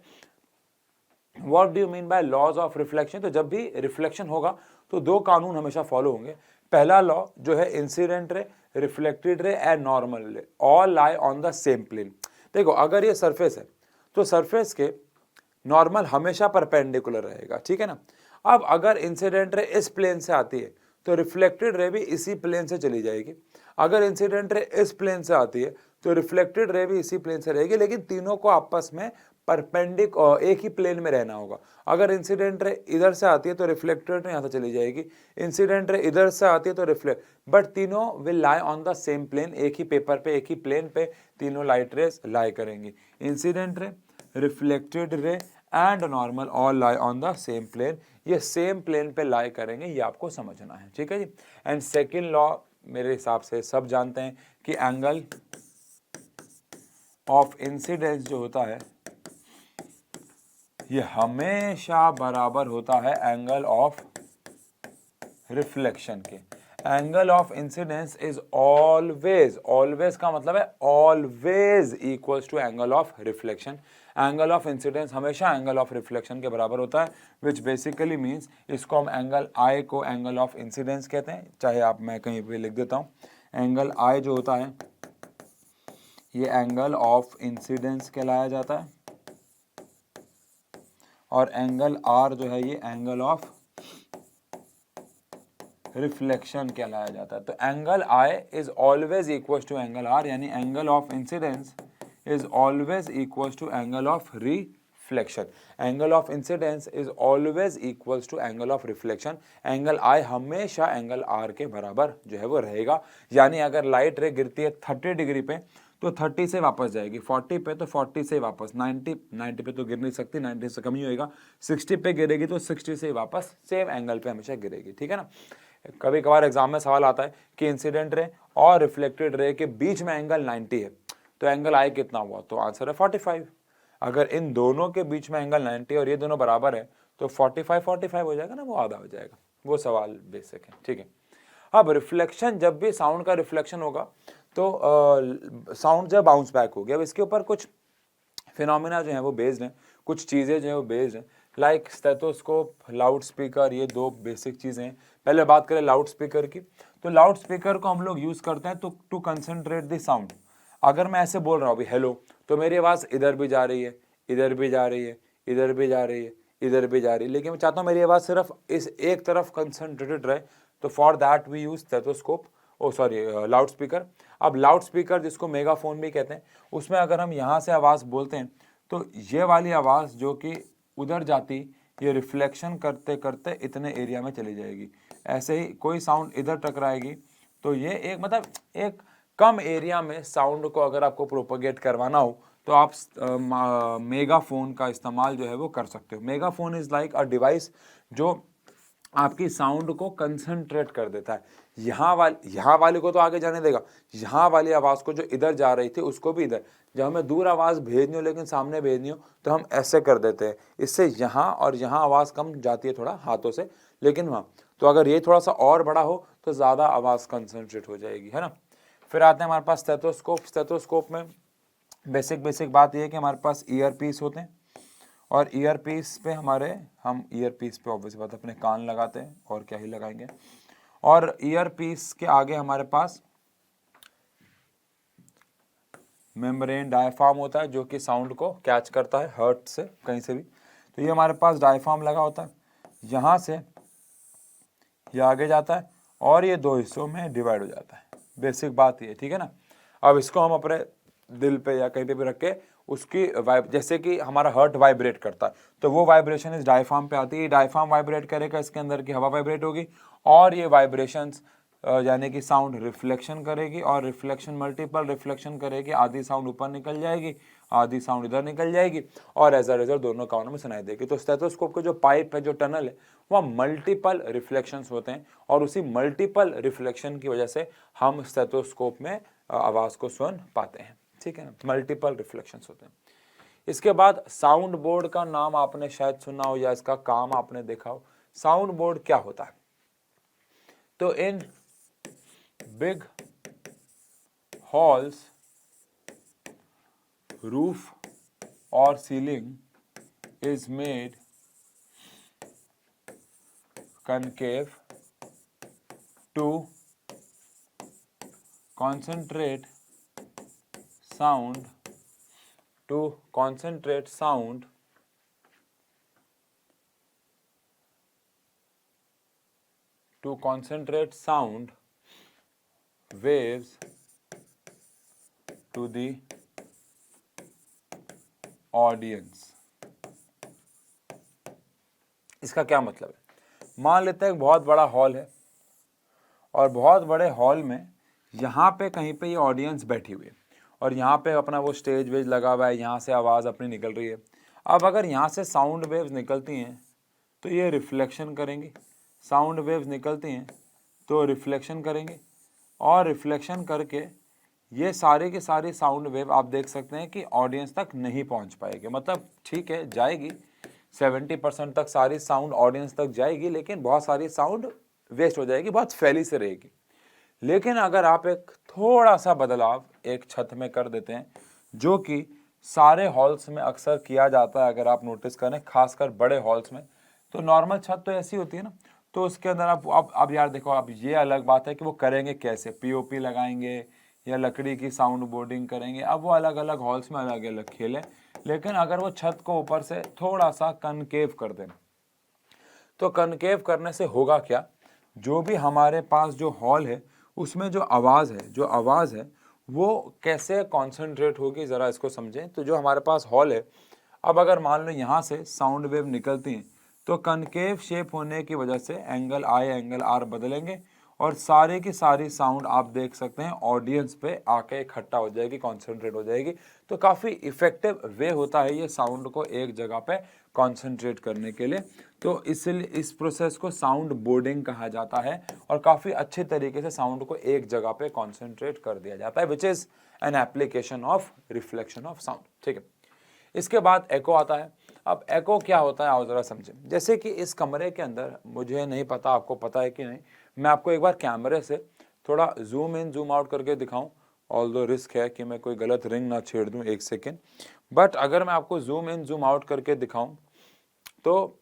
what do you mean by laws of reflection, तो जब भी रिफ्लेक्शन होगा तो दो कानून हमेशा फॉलो होंगे। पहला लॉ जो है incident ray, reflected ray and normal ray all lie on the same plane. देखो अगर ये सरफेस है तो सरफेस के नॉर्मल हमेशा परपेंडिकुलर रहेगा, ठीक है ना। अब अगर इंसिडेंट रे इस प्लेन से आती है तो रिफ्लेक्टेड रे भी इसी प्लेन से चली जाएगी। अगर इंसिडेंट रे इस प्लेन से आती है तो रिफ्लेक्टेड रे भी इसी प्लेन से रहेगी, लेकिन तीनों को आपस में परपेंडिकुलर एक ही प्लेन में रहना होगा। अगर इंसिडेंट रे इधर से आती है तो रिफ्लेक्टेड रे यहाँ से चली जाएगी, इंसिडेंट रे इधर से आती है तो रिफ्लेक्ट, बट तीनों will lie on the same plane, एक ही पेपर पे एक ही प्लेन पे तीनों लाइट रेस लाई करेंगी। Incident ray, reflected ray and normal all lie on the same plane, ये सेम प्लेन पे लाई करेंगे, ये आपको समझना है, ठीक है जी। एंड सेकेंड लॉ मेरे हिसाब से सब जानते हैं कि एंगल ऑफ इंसिडेंस जो होता है ये हमेशा बराबर होता है एंगल ऑफ रिफ्लेक्शन के। Angle of incidence is always, always का मतलब है always equals to angle of reflection. Angle of incidence हमेशा एंगल ऑफ रिफ्लेक्शन के बराबर होता है, विच बेसिकली मीन्स इसको हम एंगल आई को एंगल ऑफ इंसिडेंस कहते हैं, चाहे आप मैं कहीं पे लिख देता हूँ। एंगल आई जो होता है ये एंगल ऑफ इंसिडेंस कहलाया जाता है, और एंगल आर जो है ये एंगल ऑफ रिफ्लेक्शन कहलाया जाता है। तो angle I is always equal to angle R, यानी angle of incidence is always equal to angle of reflection. Angle of incidence is always equal to angle of reflection. Angle I हमेशा angle are के बराबर जो है वो रहेगा, यानी अगर लाइट रे गिरती है 30 डिग्री पे तो 30 से वापस जाएगी, 40 पे तो 40 से वापस, 90 पे तो गिर नहीं सकती, 90 से कम ही होएगा, 60 पे गिरेगी तो 60 से वापस सेम एंगल पे हमेशा गिरेगी, ठीक है ना। कभी कभार एग्जाम में सवाल आता है कि इंसिडेंट रे और रिफ्लेक्टेड रे के बीच में एंगल 90 है तो एंगल आई कितना हुआ, तो आंसर है 45। अगर इन दोनों के बीच में एंगल 90 और ये दोनों बराबर है तो 45 हो जाएगा ना, वो आधा हो जाएगा। वो सवाल बेसिक है, ठीक है। अब रिफ्लेक्शन, जब भी साउंड का रिफ्लेक्शन होगा तो साउंड जब बाउंस बैक हो गया, अब इसके ऊपर कुछ फिनोमिना जो है वो बेस्ड हैं, कुछ चीज़ें जो है वो बेस्ड हैं, लाइक स्टेथोस्कोप, लाउड स्पीकर, ये दो बेसिक चीज़ें हैं। पहले बात करें लाउड स्पीकर की, तो लाउड स्पीकर को हम लोग यूज़ करते हैं तो टू कंसंट्रेट द साउंड। अगर मैं ऐसे बोल रहा हूँ अभी हेलो, तो मेरी आवाज़ इधर भी जा रही है, इधर भी जा रही है, इधर भी जा रही है, इधर भी जा रही है, लेकिन मैं चाहता हूँ मेरी आवाज़ सिर्फ इस एक तरफ कंसंट्रेटेड रहे, तो for that we use stethoscope, loudspeaker. अब लाउड स्पीकर जिसको मेगाफोन भी कहते हैं, उसमें अगर हम यहाँ से आवाज़ बोलते हैं तो ये वाली आवाज़ जो कि उधर जाती, ये रिफ्लेक्शन करते करते इतने एरिया में चली जाएगी। ऐसे ही कोई साउंड इधर टकराएगी तो ये एक मतलब एक कम एरिया में साउंड को अगर आपको प्रोपगेट करवाना हो तो आप मेगाफोन का इस्तेमाल जो है वो कर सकते हो। Megaphone is like a device जो आपकी साउंड को कंसंट्रेट कर देता है। यहाँ वाली को तो आगे जाने देगा, यहाँ वाली आवाज़ को जो इधर जा रही थी उसको भी इधर, जब हमें दूर आवाज़ भेजनी हो लेकिन सामने भेजनी हो तो हम ऐसे कर देते हैं, इससे यहाँ और यहाँ आवाज़ कम जाती है थोड़ा हाथों से, लेकिन वहाँ तो अगर ये थोड़ा सा और बड़ा हो तो ज़्यादा आवाज़ कंसंट्रेट हो जाएगी, है ना। फिर आते हैं हमारे पास स्टेथोस्कोप। स्टेथोस्कोप में बेसिक बात यह है कि हमारे पास ईयर पीस होते हैं, और ईयर पीस पे हम ईयर पीस पे ऑब्वियस बात अपने कान लगाते हैं, और क्या ही लगाएंगे। और ईयर पीस के आगे हमारे पास मेम्ब्रेन डायफ्राम होता है जो कि साउंड को कैच करता है हर्ट से कहीं से भी। तो ये हमारे पास डायफ्राम लगा होता है, यहाँ से ये आगे जाता है और ये दो हिस्सों में डिवाइड हो जाता है। बेसिक बात ये, ठीक है ना। अब इसको हम अपने दिल पे या कहीं पे भी रख के उसकी जैसे कि हमारा हार्ट वाइब्रेट करता है तो वो वाइब्रेशन इस डायफ्राम पे आती है, डायफ्राम वाइब्रेट करेगा, इसके अंदर की हवा वाइब्रेट होगी और ये वाइब्रेशंस यानी कि साउंड रिफ्लेक्शन करेगी, और रिफ्लेक्शन मल्टीपल रिफ्लेक्शन करेगी, आधी साउंड ऊपर निकल जाएगी, आधी साउंड इधर निकल जाएगी और एज अ रिजल्ट दोनों कानों में सुनाई देगी। तो स्टेथोस्कोप के जो पाइप है, जो टनल है, वह मल्टीपल रिफ्लेक्शंस होते हैं और उसी मल्टीपल रिफ्लेक्शन की वजह से हम स्टेथोस्कोप में आवाज़ को सुन पाते हैं। ठीक है ना, मल्टीपल रिफ्लेक्शंस होते हैं। इसके बाद साउंड बोर्ड का नाम आपने शायद सुना हो या इसका काम आपने देखा हो। साउंड बोर्ड क्या होता है? तो इन बिग हॉल्स, रूफ और ceiling is made concave to concentrate sound to concentrate sound waves to the audience। इसका क्या मतलब है? मान लेते हैं एक बहुत बड़ा हॉल है और बहुत बड़े हॉल में यहाँ पे कहीं पे ये ऑडियंस बैठी हुई है और यहाँ पे अपना वो स्टेज वेज लगा हुआ है, यहाँ से आवाज़ अपनी निकल रही है। अब अगर यहाँ से साउंड वेव्स निकलती हैं तो ये रिफ्लेक्शन करेंगी, साउंड वेव्स निकलती हैं तो रिफ्लेक्शन करेंगे और रिफ्लेक्शन करके ये सारी की सारी साउंड वेव आप देख सकते हैं कि ऑडियंस तक नहीं पहुँच पाएगी। मतलब ठीक है, जाएगी 70% तक सारी साउंड ऑडियंस तक जाएगी, लेकिन बहुत सारी साउंड वेस्ट हो जाएगी, बहुत फैली से रहेगी। लेकिन अगर आप एक थोड़ा सा बदलाव एक छत में कर देते हैं, जो कि सारे हॉल्स में अक्सर किया जाता है, अगर आप नोटिस करें खासकर बड़े हॉल्स में, तो नॉर्मल छत तो ऐसी होती है ना, तो उसके अंदर आप यार देखो, अब ये अलग बात है कि वो करेंगे कैसे, पीओपी लगाएंगे या लकड़ी की साउंड बोर्डिंग करेंगे। अब वो अलग अलग हॉल्स में अलग अलग खेल है। लेकिन अगर वो छत को ऊपर से थोड़ा सा कनकेव कर दें, तो कनकेव करने से होगा क्या, जो भी हमारे पास जो हॉल है उसमें जो आवाज़ है वो कैसे कॉन्सेंट्रेट होगी, ज़रा इसको समझें। तो जो हमारे पास हॉल है, अब अगर मान लो यहाँ से साउंड वेव निकलती हैं तो कनकेव शेप होने की वजह से एंगल आई एंगल आर बदलेंगे और सारे की सारी साउंड आप देख सकते हैं ऑडियंस पे आके इकट्ठा हो जाएगी, कॉन्सेंट्रेट हो जाएगी। तो काफ़ी इफेक्टिव वे होता है ये साउंड को एक जगह पे कॉन्सेंट्रेट करने के लिए। तो इसलिए इस प्रोसेस को साउंड बोर्डिंग कहा जाता है और काफ़ी अच्छे तरीके से साउंड को एक जगह पे कॉन्सेंट्रेट कर दिया जाता है, which is an application of reflection of sound. ठीक है, इसके बाद एको आता है। अब एको क्या होता है आओ ज़रा समझें। जैसे कि इस कमरे के अंदर, मुझे नहीं पता आपको पता है कि नहीं, मैं आपको एक बार कैमरे से थोड़ा जूम इन जूम आउट करके दिखाऊं, ऑल्दो रिस्क है कि मैं कोई गलत रिंग ना छेड़ दूं, एक सेकेंड। बट अगर मैं आपको जूम इन जूम आउट करके दिखाऊं तो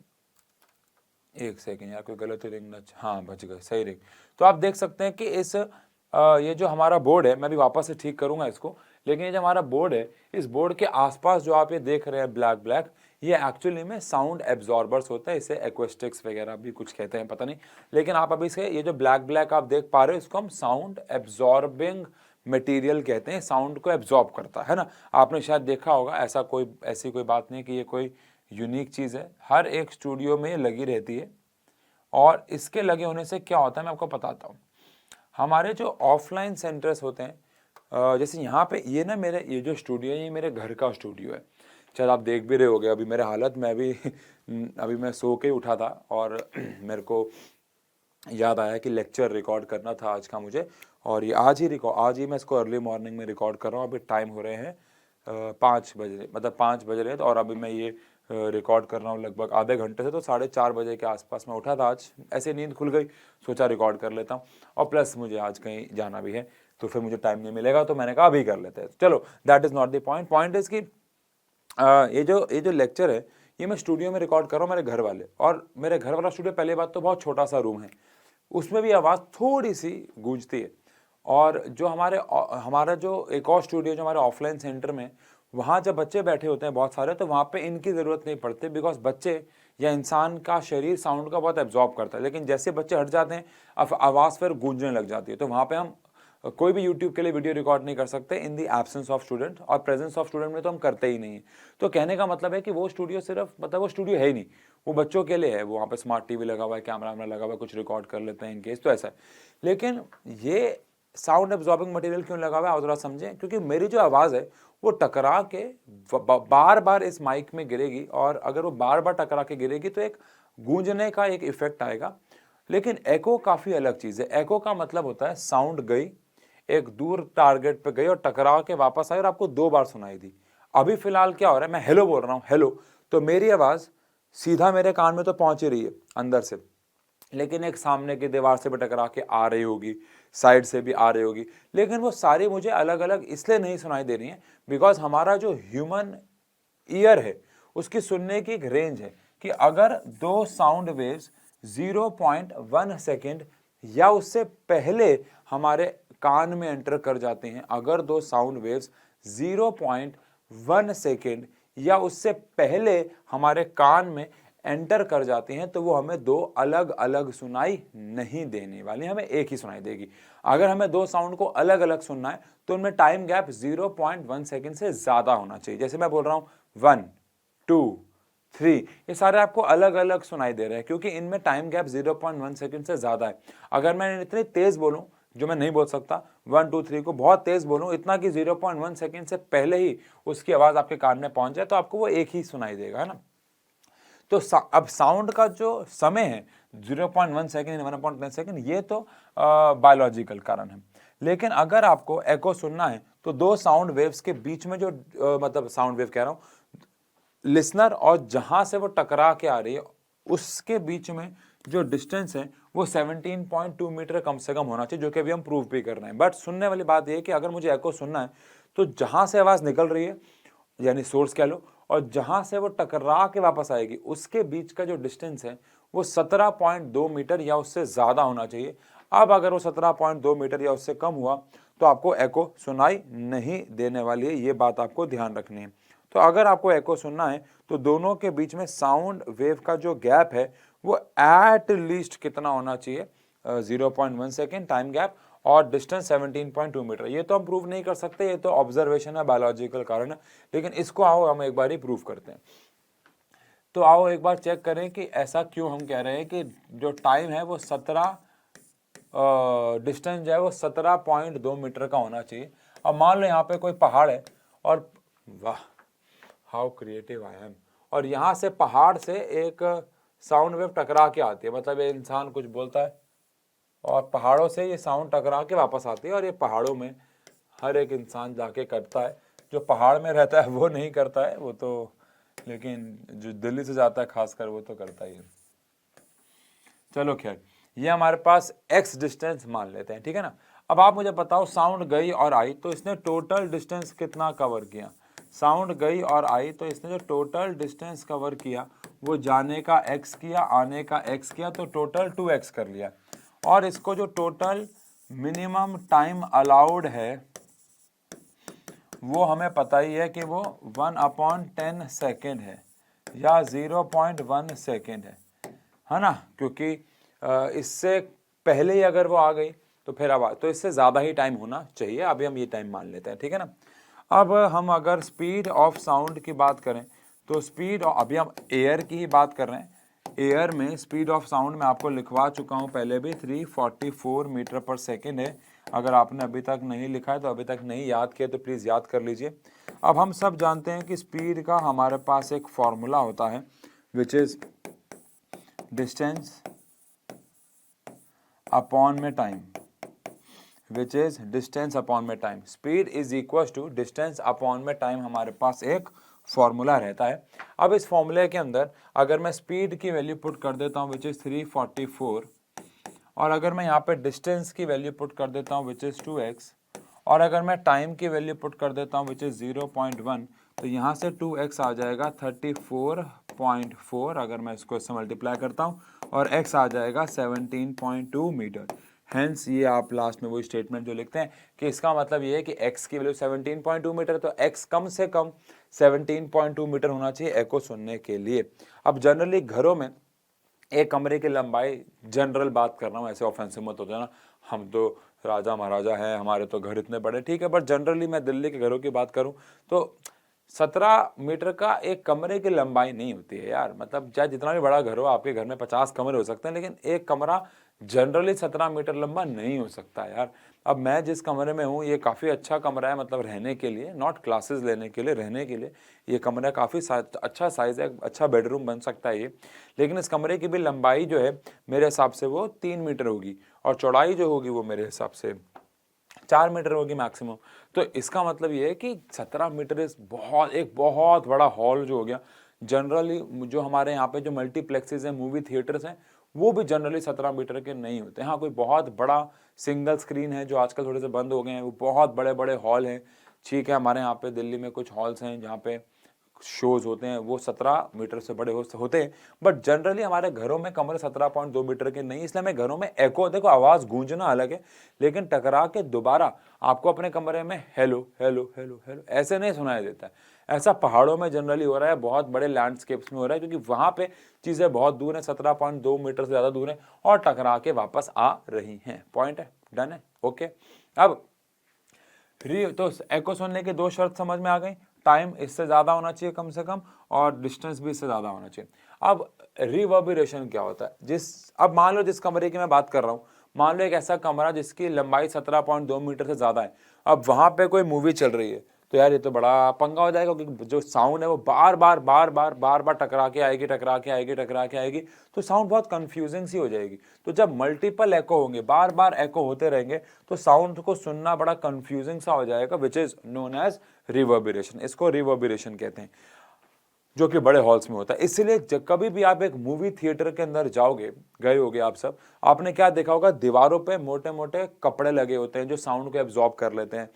एक सेकेंड यार, कोई गलत रिंग ना, हाँ बच गए, सही रिंग। तो आप देख सकते हैं कि इस ये जो हमारा बोर्ड है, मैं भी वापस से ठीक करूंगा इसको, लेकिन ये जो हमारा बोर्ड है, इस बोर्ड के आसपास जो आप ये देख रहे हैं ब्लैक ब्लैक, ये एक्चुअली में साउंड एब्जॉर्बर्स होते हैं। इसे एक्वेस्टिक्स वगैरह भी कुछ कहते हैं, पता नहीं, लेकिन आप अभी से ये जो ब्लैक ब्लैक आप देख पा रहे हो, इसको हम साउंड एब्जॉर्बिंग मटेरियल कहते हैं। साउंड को एब्जॉर्ब करता है ना। आपने शायद देखा होगा, ऐसी कोई बात नहीं कि ये कोई यूनिक चीज़ है, हर एक स्टूडियो में ये लगी रहती है। और इसके लगे होने से क्या होता है, मैं आपको बताता हूँ। हमारे जो ऑफलाइन सेंटर्स होते हैं, जैसे यहाँ पे ये ना, मेरे ये जो स्टूडियो है, ये मेरे घर का स्टूडियो है। शायद आप देख भी रहे होगे अभी मेरे हालत में, अभी मैं सो के उठा था और मेरे को याद आया कि लेक्चर रिकॉर्ड करना था आज का मुझे, और ये आज ही मैं इसको अर्ली मॉर्निंग में रिकॉर्ड कर रहा हूँ। अभी टाइम हो रहे हैं 5 बजे, मतलब 5 बज रहे हैं, तो और अभी मैं ये रिकॉर्ड कर रहा हूँ लगभग आधे घंटे से। तो 4:30 बजे के आसपास मैं उठा था आज, ऐसे नींद खुल गई, सोचा रिकॉर्ड कर लेता हूँ, और प्लस मुझे आज कहीं जाना भी है तो फिर मुझे टाइम नहीं मिलेगा, तो मैंने कहा अभी कर लेते हैं। चलो, that is not the point. Point is कि ये जो लेक्चर है, ये मैं स्टूडियो में रिकॉर्ड कर रहा हूँ मेरे घर वाले, और मेरे घर वाला स्टूडियो पहले बात तो बहुत छोटा सा रूम है, उसमें भी आवाज़ थोड़ी सी गूंजती है। और जो हमारा जो एक और स्टूडियो जो हमारे ऑफलाइन सेंटर में, वहाँ जब बच्चे बैठे होते हैं बहुत सारे, तो वहाँ पे इनकी ज़रूरत नहीं पड़ती, बिकॉज बच्चे या इंसान का शरीर साउंड का बहुत एब्जॉर्ब करता है। लेकिन जैसे बच्चे हट जाते हैं, अब आवाज़ फिर गूंजने लग जाती है, तो वहाँ पे हम कोई भी यूट्यूब के लिए वीडियो रिकॉर्ड नहीं कर सकते इन दी एब्सेंस ऑफ स्टूडेंट, और प्रेजेंस ऑफ स्टूडेंट में तो हम करते ही नहीं है। तो कहने का मतलब है कि वो स्टूडियो सिर्फ, मतलब वो स्टूडियो है ही नहीं, वो बच्चों के लिए है। वो वहाँ पे स्मार्ट टीवी लगा हुआ है, कैमरा लगा हुआ है, कुछ रिकॉर्ड कर लेते हैं इन केस, तो ऐसा है। लेकिन ये साउंड एब्जॉर्बिंग मटेरियल क्यों लगा हुआ है, आप थोड़ा समझें, क्योंकि मेरी जो आवाज़ है वो टकरा के बार बार इस माइक में गिरेगी, और अगर वो बार बार टकरा के गिरेगी तो एक गूंजने का एक इफेक्ट आएगा। लेकिन एको काफ़ी अलग चीज़ है। एको का मतलब होता है साउंड गई, एक दूर टारगेट पे गई और टकरा के वापस आई और आपको 2 बार सुनाई दी। अभी फिलहाल क्या हो रहा है, मैं हेलो बोल रहा हूँ, हेलो, तो मेरी आवाज़ सीधा मेरे कान में तो पहुंच ही रही है अंदर से, लेकिन एक सामने की दीवार से भी टकरा के आ रही होगी, साइड से भी आ रही होगी, लेकिन वो सारी मुझे अलग अलग इसलिए नहीं सुनाई दे रही हैं बिकॉज हमारा जो ह्यूमन ईयर है उसकी सुनने की एक रेंज है कि अगर 2 साउंड वेव्स 0.1 सेकेंड या उससे पहले हमारे कान में एंटर कर जाते हैं, अगर 2 साउंड वेव्स 0.1 सेकेंड या उससे पहले हमारे कान में एंटर कर जाते हैं, तो वो हमें 2 अलग अलग सुनाई नहीं देने वाली, हमें एक ही सुनाई देगी। अगर हमें 2 साउंड को अलग अलग सुनना है तो उनमें टाइम गैप 0.1 सेकेंड से ज़्यादा होना चाहिए। जैसे मैं बोल रहा हूँ 1 2 3, ये सारे आपको अलग अलग सुनाई दे रहे हैं क्योंकि इनमें टाइम गैप 0.1 सेकेंड से ज़्यादा है। अगर मैं इतनी तेज़ बोलूँ, जो मैं नहीं बोल सकता, 1 2 3 को बहुत तेज़ बोलूँ, इतना कि 0.1 सेकेंड से पहले ही उसकी आवाज़ आपके कान में पहुँच जाए, तो आपको वो एक ही सुनाई देगा, है ना। तो अब साउंड का जो समय है 0.1 सेकेंड 1.10 सेकेंड, ये तो बायोलॉजिकल कारण है। लेकिन अगर आपको एको सुनना है तो 2 साउंड वेव्स के बीच में जो मतलब साउंड वेव कह रहा हूँ, लिसनर और जहां से वो टकरा के आ रही है उसके बीच में जो डिस्टेंस है वो 17.2 मीटर कम से कम होना चाहिए, जो कि अभी हम प्रूव भी कर रहे हैं। बट सुनने वाली बात यह है कि अगर मुझे एको सुनना है तो जहां से आवाज़ निकल रही है, यानी सोर्स कह लो, और जहां से वो टकरा के वापस आएगी उसके बीच का जो डिस्टेंस है वो 17.2 मीटर या उससे ज़्यादा होना चाहिए। अब अगर वो 17.2 मीटर या उससे कम हुआ तो आपको एको सुनाई नहीं देने वाली है, ये बात आपको ध्यान रखनी है। तो अगर आपको एको सुनना है तो दोनों के बीच में साउंड वेव का जो गैप है वो एट लीस्ट कितना होना चाहिए, 0.1 सेकेंड टाइम गैप, और डिस्टेंस 17.2 मीटर। ये तो हम प्रूव नहीं कर सकते, ये तो ऑब्जर्वेशन है, बायोलॉजिकल कारण है, लेकिन इसको आओ हम एक बार ही प्रूव करते हैं। तो आओ एक बार चेक करें कि ऐसा क्यों हम कह रहे हैं कि जो टाइम है वो 17 डिस्टेंस जो है वो 17.2 मीटर का होना चाहिए। अब मान लो यहाँ पे कोई पहाड़ है और वाह हाउ क्रिएटिव आई एम, और यहाँ से पहाड़ से एक साउंड वेव टकरा के आती है, मतलब ये इंसान कुछ बोलता है और पहाड़ों से ये साउंड टकरा के वापस आती है, और ये पहाड़ों में हर एक इंसान जाके करता है। जो पहाड़ में रहता है वो नहीं करता है, वो तो, लेकिन जो दिल्ली से जाता है खासकर वो तो करता ही है। चलो खैर, ये हमारे पास x डिस्टेंस मान लेते हैं, ठीक है ना। अब आप मुझे बताओ साउंड गई और आई तो इसने टोटल डिस्टेंस कितना कवर किया। साउंड गई और आई तो इसने जो टोटल डिस्टेंस कवर किया वो जाने का x किया, आने का x किया, तो टोटल 2x कर लिया। और इसको जो टोटल मिनिमम टाइम अलाउड है वो हमें पता ही है कि वो 1/10 सेकेंड है या 0.1 सेकेंड है ना, क्योंकि इससे पहले ही अगर वो आ गई तो फिर आवाज़, तो इससे ज़्यादा ही टाइम होना चाहिए। अभी हम ये टाइम मान लेते हैं, ठीक है ना। अब हम अगर स्पीड ऑफ साउंड की बात करें तो स्पीड, अभी हम एयर की ही बात कर रहे हैं, एयर में स्पीड ऑफ साउंड मैं आपको लिखवा चुका हूँ पहले भी, 344 मीटर पर सेकेंड है। अगर आपने अभी तक नहीं लिखा है तो अभी तक नहीं याद किया तो प्लीज़ याद कर लीजिए। अब हम सब जानते हैं कि स्पीड का हमारे पास एक फॉर्मूला होता है विच इज़ डिस्टेंस अपॉन में time, which is distance upon में time. Speed is equal to distance upon में टाइम, हमारे पास एक फॉर्मूला रहता है। अब इस फॉर्मूले के अंदर अगर मैं स्पीड की वैल्यू पुट कर देता हूँ विच इज 344, और अगर मैं यहाँ पे डिस्टेंस की वैल्यू पुट कर देता हूँ विच इज 2x, और अगर मैं टाइम की वैल्यू पुट कर देता हूँ विच इज 0.1, तो यहाँ से 2x आ जाएगा 34.4, अगर मैं इसको इससे मल्टीप्लाई करता हूँ, और x आ जाएगा 17.2 मीटर। हेंस ये आप लास्ट में वही स्टेटमेंट जो लिखते हैं कि इसका मतलब ये है कि x की वैल्यू 17.2 मीटर, तो x कम से कम 17.2 मीटर होना चाहिए एको सुनने के लिए। अब जनरली घरों में एक कमरे की लंबाई, जनरल बात कर रहा हूँ, ऐसे ऑफेंसिव मत हो जाना, हम तो राजा महाराजा हैं, हमारे तो घर इतने बड़े, ठीक है, बट जनरली मैं दिल्ली के घरों की बात करूँ तो 17 मीटर का एक कमरे की लंबाई नहीं होती है यार। मतलब चाहे जितना भी बड़ा घर हो, आपके घर में 50 कमरे हो सकते हैं, लेकिन एक कमरा जनरली 17 मीटर लंबा नहीं हो सकता यार। अब मैं जिस कमरे में हूँ, ये काफ़ी अच्छा कमरा है, मतलब रहने के लिए, नॉट क्लासेस लेने के लिए, रहने के लिए ये कमरा काफ़ी अच्छा साइज़ है, अच्छा बेडरूम बन सकता है ये। लेकिन इस कमरे की भी लंबाई जो है मेरे हिसाब से वो 3 मीटर होगी, और चौड़ाई जो होगी वो मेरे हिसाब से 4 मीटर होगी मैक्सिमम। तो इसका मतलब ये है कि 17 मीटर एक बहुत बड़ा हॉल जो हो गया। जनरली जो हमारे यहाँ पे जो मल्टीप्लेक्सेस हैं, मूवी थिएटर्स हैं, वो भी जनरली 17 मीटर के नहीं होते। हाँ, कोई बहुत बड़ा सिंगल स्क्रीन है जो आजकल थोड़े से बंद हो गए हैं, वो बहुत बड़े बड़े हॉल हैं, ठीक है। हमारे यहाँ पे दिल्ली में कुछ हॉल्स हैं जहाँ पे शोज होते हैं, वो 17 मीटर से बड़े होते हैं। बट जनरली हमारे घरों में कमरे 17.2 मीटर के नहीं, इसलिए हमें घरों में एको, देखो आवाज़ गूंजना अलग है, लेकिन टकरा के दोबारा आपको अपने कमरे में हेलो हेलो हेलो हेलो ऐसे नहीं सुनाई देता है। ऐसा पहाड़ों में जनरली हो रहा है, बहुत बड़े लैंडस्केप्स में हो रहा है, क्योंकि वहाँ पे चीज़ें बहुत दूर हैं, 17.2 मीटर से ज़्यादा दूर हैं, और टकरा के वापस आ रही हैं। पॉइंट है, डन है, ओके। अब तो एको सुनने की 2 शर्त समझ में आ गई। टाइम इससे ज़्यादा होना चाहिए कम से कम, और डिस्टेंस भी इससे ज़्यादा होना चाहिए। अब रिवर्बरेशन क्या होता है? अब मान लो जिस कमरे की मैं बात कर रहा हूँ, मान लो एक ऐसा कमरा जिसकी लंबाई 17.2 मीटर से ज़्यादा है। अब वहाँ पे कोई मूवी चल रही है, तो यार ये तो बड़ा पंगा हो जाएगा, क्योंकि जो साउंड है वो बार बार टकरा के आएगी, टकरा के आएगी, टकरा के आएगी, तो साउंड बहुत कंफ्यूजिंग सी हो जाएगी। तो जब मल्टीपल एको होंगे, बार बार एको होते रहेंगे, तो साउंड को सुनना बड़ा कंफ्यूजिंग सा हो जाएगा, which is known as reverberation. इसको रिवर्बरेशन कहते हैं, जो कि बड़े हॉल्स में होता है। इसलिए कभी भी आप एक मूवी थिएटर के अंदर जाओगे, गए होगे आप सब, आपने क्या देखा होगा, दीवारों पे मोटे मोटे कपड़े लगे होते हैं जो साउंड को एब्जॉर्ब कर लेते हैं,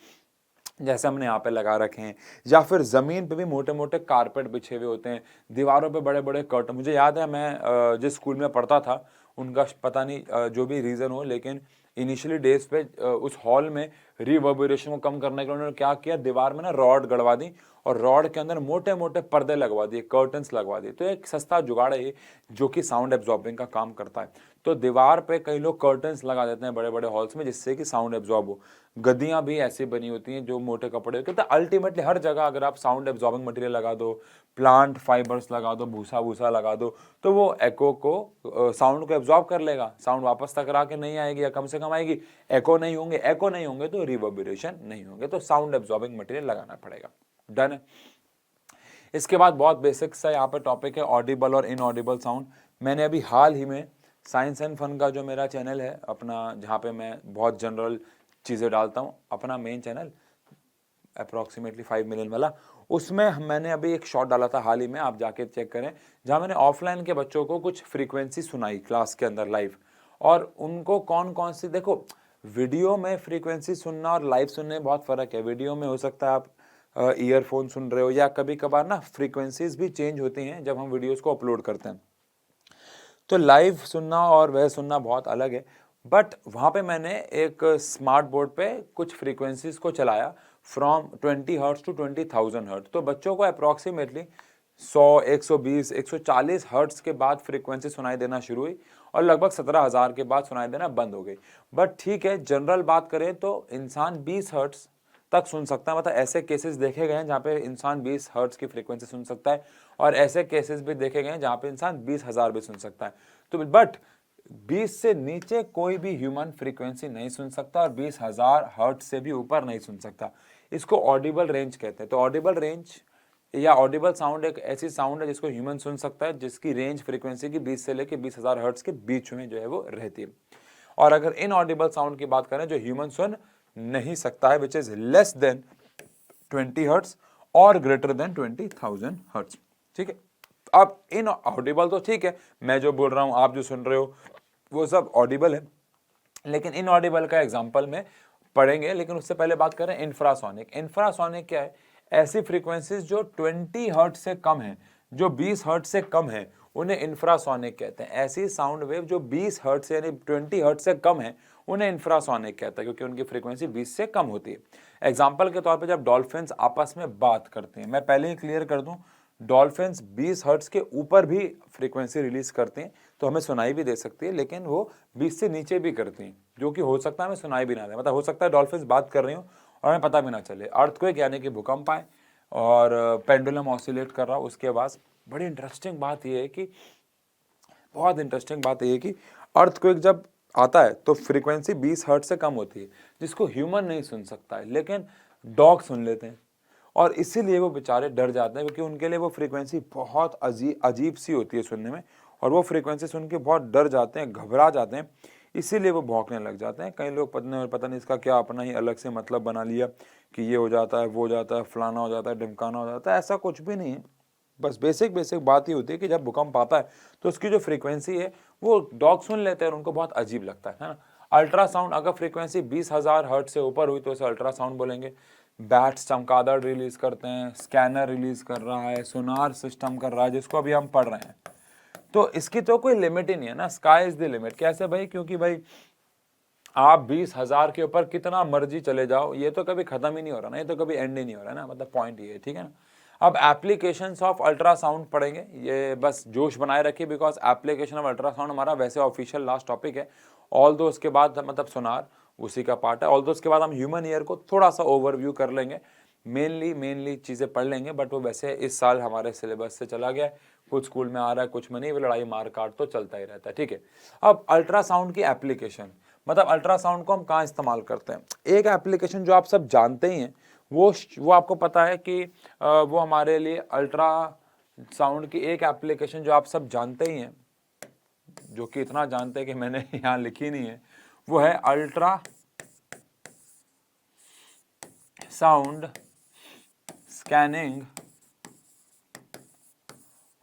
जैसे हमने यहाँ पे लगा रखे हैं, या फिर ज़मीन पे भी मोटे मोटे कारपेट बिछे हुए होते हैं, दीवारों पे बड़े बड़े कर्टन। मुझे याद है, मैं जिस स्कूल में पढ़ता था, उनका पता नहीं जो भी रीज़न हो, लेकिन इनिशियली डेज पे उस हॉल में रिवर्बरेशन को कम करने के लिए उन्होंने क्या किया, दीवार में ना रॉड गड़वा दी, और रॉड के अंदर मोटे मोटे पर्दे लगवा दिए, कर्टन्स लगवा दिए। तो एक सस्ता जुगाड़ है ये, जो कि साउंड एब्जॉर्बिंग का काम करता है। तो दीवार पे कई लोग कर्टन्स लगा देते हैं बड़े बड़े हॉल्स में, जिससे कि साउंड एब्जॉर्ब हो। गद्दियाँ भी ऐसी बनी होती हैं जो मोटे कपड़े के, तो अल्टीमेटली हर जगह अगर आप साउंड एब्जॉर्बिंग मटेरियल लगा दो, प्लांट फाइबर्स लगा दो, भूसा भूसा लगा दो, तो वो एको को, साउंड को एब्जॉर्ब कर लेगा, साउंड वापस टकरा के नहीं आएगी, या कम से कम आएगी। एको नहीं होंगे तो रिवर्बरेशन नहीं होंगे, तो साउंड एब्जॉर्बिंग मटेरियल लगाना पड़ेगा। डन है। इसके बाद बहुत बेसिक सा यहाँ पे टॉपिक है, ऑडिबल और इनऑडिबल साउंड। मैंने अभी हाल ही में साइंस एंड फन का जो मेरा चैनल है अपना, जहाँ पे मैं बहुत जनरल चीज़ें डालता हूँ, अपना मेन चैनल अप्रॉक्सीमेटली 5 मिलियन वाला, उसमें मैंने अभी एक शॉट डाला था हाल ही में, आप जाके चेक करें, जहाँ मैंने ऑफलाइन के बच्चों को कुछ फ्रीक्वेंसी सुनाई क्लास के अंदर लाइव, और उनको कौन कौन सी, देखो वीडियो में फ्रीक्वेंसी सुनना और लाइव सुनने में बहुत फ़र्क है। वीडियो में हो सकता है आप ईयरफोन सुन रहे हो, या कभी कभार ना फ्रीक्वेंसीज भी चेंज होती हैं जब हम वीडियोस को अपलोड करते हैं, तो लाइव सुनना और वह सुनना बहुत अलग है। बट वहाँ पे मैंने एक स्मार्ट बोर्ड पे कुछ फ्रीक्वेंसीज को चलाया, फ्रॉम 20 हर्ट्स टू 20,000 हर्ट्स। तो बच्चों को अप्रॉक्सीमेटली 100, 120, 140 हर्ट्स के बाद फ्रीक्वेंसी सुनाई देना शुरू हुई, और लगभग 17,000 के बाद सुनाई देना बंद हो गई। बट ठीक है, जनरल बात करें तो इंसान 20 हर्ट्स तक सुन सकता है। मतलब ऐसे केसेस देखे गए हैं जहाँ पे इंसान 20 हर्ट्स की फ्रीक्वेंसी सुन सकता है, और ऐसे केसेस भी देखे गए हैं जहाँ पे इंसान 20,000 भी सुन सकता है। तो बट 20 से नीचे कोई भी ह्यूमन फ्रीक्वेंसी नहीं सुन सकता, और 20,000 हर्ट्स से भी ऊपर नहीं सुन सकता। इसको ऑडिबल रेंज कहते हैं। तो ऑडिबल रेंज या ऑडिबल साउंड एक ऐसी साउंड है जिसको ह्यूमन सुन सकता है, जिसकी रेंज फ्रीक्वेंसी की 20 से लेकर 20,000 हर्ट्स के बीच में जो है वो रहती है। और अगर इनऑडिबल साउंड की बात करें, जो ह्यूमन सुन नहीं सकता है, which is less than 20 hertz और ग्रेटर देन 20,000 हर्ट्स, ठीक है। अब इन ऑडिबल तो ठीक है, मैं जो बोल रहा हूं, आप जो सुन रहे हो, वो सब ऑडिबल है, लेकिन इनऑडिबल का एग्जांपल में पढ़ेंगे। लेकिन उससे पहले बात करें इंफ्रासोनिक। इंफ्रासोनिक क्या है? ऐसी फ्रीक्वेंसीज जो 20 हर्ट्ज से कम है, जो 20 हर्ट्ज से कम है, उन्हें इंफ्रासोनिक कहते हैं। ऐसी साउंड वेव जो 20 हर्ट्ज यानी 20 हर्ट्ज से कम है, उन्हें इंफ्रासोनिक कहता है, क्योंकि उनकी फ्रीक्वेंसी 20 से कम होती है। एग्जाम्पल के तौर पर जब डॉल्फिन्स आपस में बात करते हैं, मैं पहले ही क्लियर कर दूं, डॉल्फिन्स 20 हर्ट्ज के ऊपर भी फ्रीक्वेंसी रिलीज करते हैं, तो हमें सुनाई भी दे सकती है, लेकिन वो 20 से नीचे भी करती हैं, जो कि हो सकता है हमें सुनाई भी ना दे। मतलब हो सकता है डॉल्फिन्स बात कर रही हो और हमें पता भी ना चले। अर्थक्वेक यानी कि भूकंप आए, और पेंडुलम ऑसिलेट कर रहा, उसके बाद बड़ी इंटरेस्टिंग बात ये है कि बहुत इंटरेस्टिंग बात ये है कि अर्थक्वेक जब आता है तो फ्रीक्वेंसी 20 हर्ट्ज से कम होती है, जिसको ह्यूमन नहीं सुन सकता है, लेकिन डॉग सुन लेते हैं। और इसीलिए वो बेचारे डर जाते हैं, क्योंकि उनके लिए वो फ्रीक्वेंसी बहुत अजीब सी होती है सुनने में, और वो फ्रीक्वेंसी सुन के बहुत डर जाते हैं, घबरा जाते हैं, इसीलिए वो भौंकने लग जाते हैं। कई लोग पता नहीं इसका क्या अपना ही अलग से मतलब बना लिया कि ये हो जाता है, वो हो जाता है, फलाना हो जाता है, ढिमकाना हो जाता है। ऐसा कुछ भी नहीं है। बस बेसिक बात ही होती है कि जब भूकंप आता है तो उसकी जो फ्रीक्वेंसी है वो डॉग सुन लेते हैं और उनको बहुत अजीब लगता है ना। अल्ट्रासाउंड, अगर फ्रीक्वेंसी 20,000 हर्ट्ज से ऊपर हुई तो उसे अल्ट्रासाउंड बोलेंगे। बैट्स चमगादड़ रिलीज करते हैं, स्कैनर रिलीज कर रहा है, सोनार सिस्टम कर रहा है, जिसको अभी हम पढ़ रहे हैं। तो इसकी तो कोई लिमिट ही नहीं है ना, स्काई इज द लिमिट। कैसे भाई? क्योंकि भाई आप 20,000 के ऊपर कितना मर्जी चले जाओ, ये तो कभी खत्म ही नहीं हो रहा ना, ये तो कभी एंड ही नहीं हो रहा ना, मतलब पॉइंट ये है, ठीक है ना। अब एप्लीकेशंस ऑफ अल्ट्रासाउंड पढ़ेंगे, ये बस जोश बनाए रखिए, बिकॉज एप्लीकेशन ऑफ अल्ट्रासाउंड हमारा वैसे ऑफिशियल लास्ट टॉपिक है। ऑल दो उसके बाद मतलब सोनार उसी का पार्ट है। ऑल दो उसके बाद हम ह्यूमन ईयर को थोड़ा सा ओवरव्यू कर लेंगे, मेनली चीज़ें पढ़ लेंगे, बट वो वैसे इस साल हमारे सिलेबस से चला गया है, कुछ स्कूल में आ रहा है, कुछ में नहीं, वो लड़ाई मार काट तो चलता ही रहता है, ठीक है। अब अल्ट्रासाउंड की एप्लीकेशन, मतलब अल्ट्रासाउंड को हम कहाँ इस्तेमाल करते हैं। एक एप्लीकेशन जो आप सब जानते ही हैं, वो आपको पता है कि वो हमारे लिए अल्ट्रा साउंड की एक एप्लीकेशन जो आप सब जानते ही हैं, जो कि इतना जानते हैं कि मैंने यहाँ लिखी नहीं है, वो है ultra sound scanning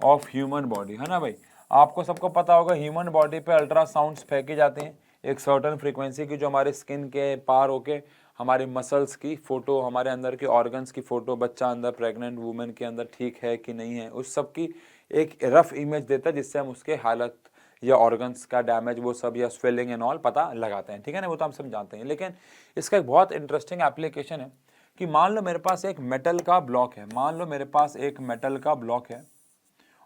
of human body, है ना भाई। आपको सबको पता होगा ह्यूमन बॉडी पे अल्ट्रासाउंड्स फेंके जाते हैं एक सर्टन फ्रीक्वेंसी की, जो हमारे स्किन के पार होके हमारे मसल्स की फोटो, हमारे अंदर के ऑर्गन्स की फोटो, बच्चा अंदर प्रेग्नेंट वुमेन के अंदर ठीक है कि नहीं है, उस सब की एक रफ इमेज देता है, जिससे हम उसके हालत या ऑर्गन्स का डैमेज वो सब या स्वेलिंग एंड ऑल पता लगाते हैं, ठीक है ना। वो तो हम सब जानते हैं। लेकिन इसका एक बहुत इंटरेस्टिंग एप्लीकेशन है कि मान लो मेरे पास एक मेटल का ब्लॉक है, मान लो मेरे पास एक मेटल का ब्लॉक है,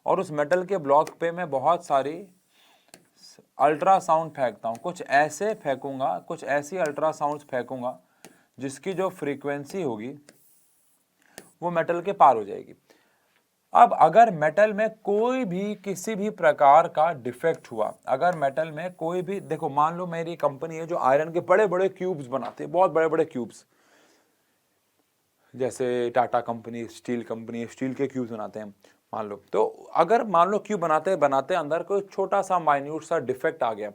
और उस मेटल के ब्लॉक पे मैं बहुत सारी अल्ट्रासाउंड फेंकता हूँ, कुछ ऐसे फेंकूंगा, कुछ ऐसी अल्ट्रासाउंड फेंकूंगा जिसकी जो फ्रीक्वेंसी होगी वो मेटल के पार हो जाएगी। अब अगर मेटल में कोई भी किसी भी प्रकार का डिफेक्ट हुआ, अगर मेटल में कोई भी, देखो मान लो मेरी कंपनी है जो आयरन के बड़े बड़े क्यूब्स बनाते हैं, बहुत बड़े बड़े क्यूब्स, जैसे Tata company, steel company, steel के क्यूब्स बनाते हैं मान लो। तो अगर मान लो क्यूब बनाते बनाते अंदर कोई छोटा सा माइन्यूट सा डिफेक्ट आ गया,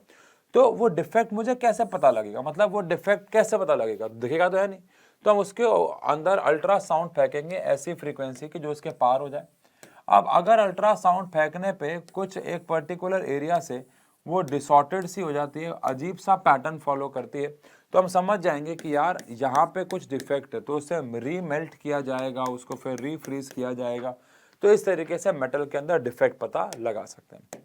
तो वो डिफेक्ट मुझे कैसे पता लगेगा, मतलब वो डिफेक्ट कैसे पता लगेगा, दिखेगा तो है नहीं। तो हम उसके अंदर अल्ट्रासाउंड फेंकेंगे ऐसी फ्रीक्वेंसी की जो उसके पार हो जाए। अब अगर अल्ट्रासाउंड फेंकने पे कुछ एक पर्टिकुलर एरिया से वो डिसऑर्टेड सी हो जाती है, अजीब सा पैटर्न फॉलो करती है, तो हम समझ जाएंगे कि यार यहाँ पे कुछ डिफेक्ट है, तो उसे रीमेल्ट किया जाएगा, उसको फिर रीफ्रीज किया जाएगा। तो इस तरीके से मेटल के अंदर डिफेक्ट पता लगा सकते हैं।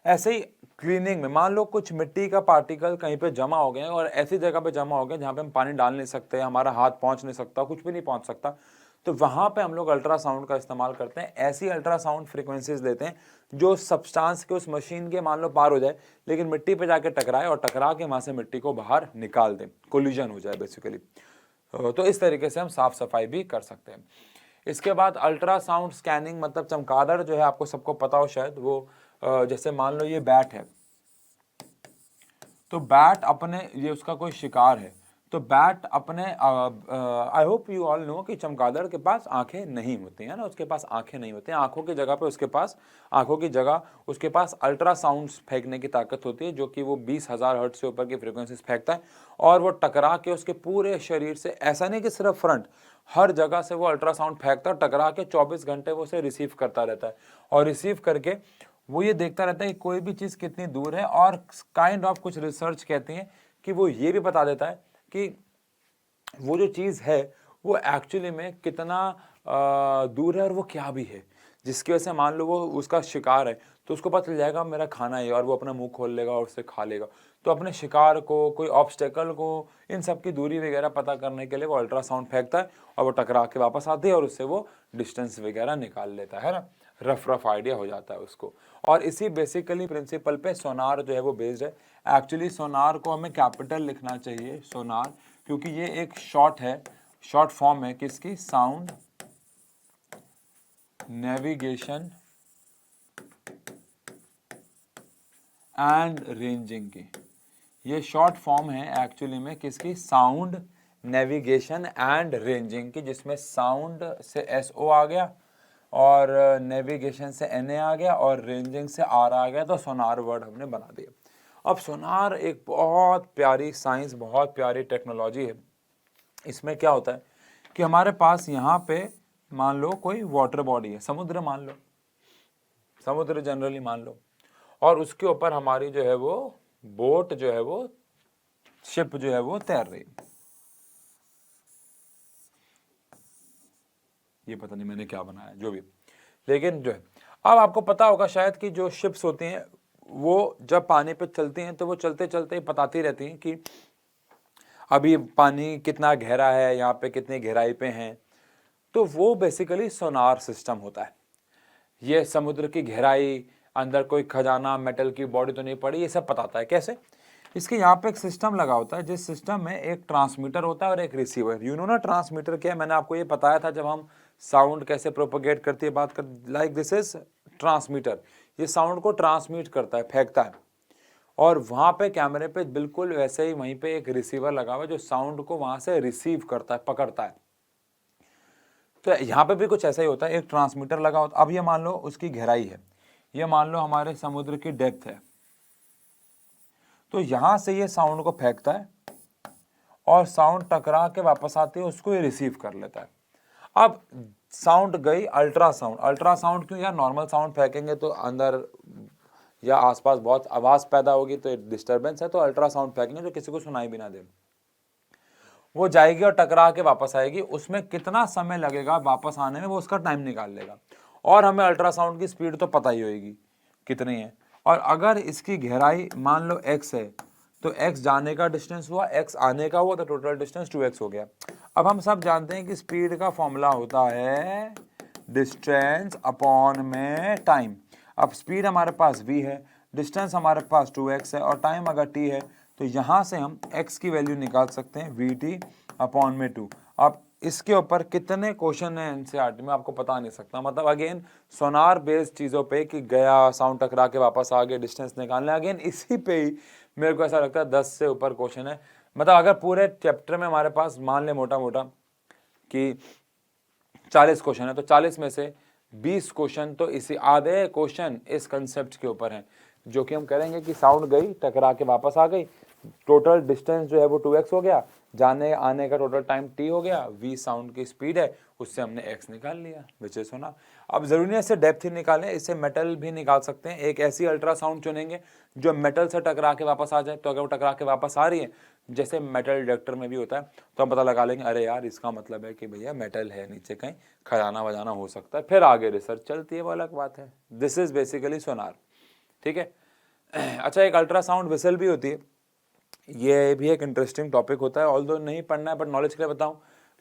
ऐसे ही क्लीनिंग में मान लो कुछ मिट्टी का पार्टिकल कहीं पे जमा हो गए और ऐसी जगह पे जमा हो गए जहाँ पे हम पानी डाल नहीं सकते, हमारा हाथ पहुंच नहीं सकता, कुछ भी नहीं पहुंच सकता, तो वहां पे हम लोग अल्ट्रासाउंड का इस्तेमाल करते हैं। ऐसी अल्ट्रासाउंड फ्रीक्वेंसीज लेते हैं जो सब्सटेंस के उस मशीन के मान लो पार हो जाए, लेकिन मिट्टी पे जाके टकराए और टकरा के वहां से मिट्टी को बाहर निकाल दें, कोलिजन हो जाए बेसिकली। तो इस तरीके से हम साफ सफाई भी कर सकते हैं। इसके बाद अल्ट्रासाउंड स्कैनिंग, मतलब चमगादड़ जो है आपको सबको पता हो शायद, वो जैसे मान लो ये बैट है, तो बैट अपने, ये उसका कोई शिकार है, तो बैट अपने, I hope you all know कि चमगादड़ के पास आंखें नहीं होती है ना, उसके पास आंखें नहीं होती हैं, आंखों की जगह पे उसके पास, आंखों की जगह उसके पास अल्ट्रासाउंड फेंकने की ताकत होती है, जो कि वो 20,000 हर्ट्ज से ऊपर की फ्रीक्वेंसी फेंकता है, और वो टकरा के उसके पूरे शरीर से, ऐसा नहीं कि सिर्फ फ्रंट, हर जगह से वो अल्ट्रासाउंड फेंकता है, टकरा के 24 घंटे वो उसे रिसीव करता रहता है, और रिसीव करके वो ये देखता रहता है कि कोई भी चीज़ कितनी दूर है, और काइंड ऑफ कुछ रिसर्च कहती हैं कि वो ये भी बता देता है कि वो जो चीज़ है वो एक्चुअली में कितना दूर है और वो क्या भी है, जिसकी वजह से मान लो वो उसका शिकार है तो उसको पता चल जाएगा मेरा खाना है, और वो अपना मुंह खोल लेगा और उसे खा लेगा। तो अपने शिकार को, कोई ऑब्स्टेकल को, इन सब की दूरी वगैरह पता करने के लिए वो अल्ट्रासाउंड फेंकता है, और वो टकरा के वापस आती है और उससे वो डिस्टेंस वगैरह निकाल लेता है ना, रफ आइडिया हो जाता है उसको। और इसी बेसिकली प्रिंसिपल पे सोनार जो है वो बेस्ड है। एक्चुअली सोनार को हमें कैपिटल लिखना चाहिए, सोनार, क्योंकि ये एक शॉर्ट है, शॉर्ट फॉर्म है किसकी, साउंड नेविगेशन एंड रेंजिंग की। ये शॉर्ट फॉर्म है एक्चुअली में किसकी, साउंड नेविगेशन एंड रेंजिंग की, जिसमें साउंड से SO आ गया और नेविगेशन से NA आ गया और रेंजिंग से R आ गया, तो सोनार वर्ड हमने बना दिया। अब सोनार एक बहुत प्यारी साइंस, बहुत प्यारी टेक्नोलॉजी है। इसमें क्या होता है कि हमारे पास यहाँ पे मान लो कोई वाटर बॉडी है, समुद्र मान लो, समुद्र जनरली मान लो, और उसके ऊपर हमारी जो है वो बोट जो है वो शिप जो है वो तैर रही है। ये पता नहीं मैंने क्या बनाया, जो भी, लेकिन जो है, अब आपको पता होगा शायद कि जो शिप्स होती हैं वो जब पानी पे चलती हैं तो वो चलते चलते ही बताती रहती हैं कि अभी पानी कितना गहरा है, यहाँ पे कितनी गहराई पे हैं। तो वो बेसिकली सोनार सिस्टम होता है। ये समुद्र की गहराई, अंदर कोई खजाना, मेटल की बॉडी तो नहीं पड़ी, ये सब बताता है। कैसे? इसके यहाँ पे एक सिस्टम लगा होता है, जिस सिस्टम में एक ट्रांसमीटर होता है और एक रिसीवर। यू नो ना ट्रांसमीटर क्या है, मैंने आपको ये बताया था जब हम साउंड कैसे प्रोपोगेट करती है बात कर, लाइक दिस इज ट्रांसमीटर। ये साउंड को ट्रांसमिट करता है, फेंकता है, और वहाँ पे कैमरे पे बिल्कुल वैसे ही वहीं पे एक रिसीवर लगा हुआ है जो साउंड को वहाँ से रिसीव करता है, पकड़ता है। तो यहाँ पे भी कुछ ऐसा ही होता है, एक ट्रांसमीटर लगा होता है। अब ये मान लो उसकी गहराई है, ये मान लो हमारे समुद्र की डेप्थ है, तो यहाँ से ये साउंड को फेंकता है और साउंड टकरा के वापस आती है, उसको ये रिसीव कर लेता है। अब साउंड गई अल्ट्रासाउंड। अल्ट्रासाउंड क्यों यार, नॉर्मल साउंड फेंकेंगे तो अंदर या आसपास बहुत आवाज पैदा होगी तो डिस्टरबेंस है, तो अल्ट्रासाउंड फेंकेंगे जो किसी को सुनाई भी ना दे। वो जाएगी और टकरा के वापस आएगी, उसमें कितना समय लगेगा वापस आने में वो उसका टाइम निकाल लेगा। और हमें अल्ट्रासाउंड की स्पीड तो पता ही होगी कितनी है, और अगर इसकी गहराई मान लो x है, तो x जाने का डिस्टेंस हुआ, x आने का हुआ, तो टोटल डिस्टेंस 2x हो गया। अब हम सब जानते हैं कि स्पीड का फॉर्मूला होता है डिस्टेंस अपॉन में टाइम। अब स्पीड हमारे पास v है, डिस्टेंस हमारे पास 2x है, और टाइम अगर t है, तो यहाँ से हम x की वैल्यू निकाल सकते हैं vt अपॉन में 2। अब इसके ऊपर कितने क्वेश्चन है एनसीईआरटी में आपको पता नहीं सकता, मतलब अगेन सोनार बेस्ड चीज़ों पे कि गया, साउंड टकरा के वापस आ गए, डिस्टेंस निकालना, अगेन इसी पे ही मेरे को ऐसा लगता है 10 से ऊपर क्वेश्चन है। मतलब अगर पूरे चैप्टर में हमारे पास मान ले मोटा मोटा कि 40 क्वेश्चन है, तो 40 में से 20 क्वेश्चन तो इसी, आधे क्वेश्चन इस कंसेप्ट के ऊपर हैं, जो कि हम करेंगे कि साउंड गई, टकरा के वापस आ गई, टोटल डिस्टेंस जो है वो 2x हो गया, जाने आने का टोटल टाइम t हो गया, v साउंड की स्पीड है, उससे हमने x निकाल लिया, विच इज होना। अब जरूरी नहीं इससे डेप्थ ही निकालें, इससे मेटल भी निकाल सकते हैं। एक ऐसी अल्ट्रासाउंड चुनेंगे जो मेटल से टकरा के वापस आ जाए, तो अगर वो टकरा के वापस आ रही है, जैसे मेटल डिटेक्टर में भी होता है, तो हम पता लगा लेंगे अरे यार इसका मतलब है कि भैया मेटल है नीचे, कहीं खजाना वजाना हो सकता है, फिर आगे रिसर्च चलती है, वो अलग बात है। दिस इज बेसिकली सोनार, ठीक है। अच्छा, एक अल्ट्रासाउंड विसल भी होती है, ये भी एक इंटरेस्टिंग टॉपिक होता है, ऑल्दो नहीं पढ़ना है बट नॉलेज के लिए बताऊं,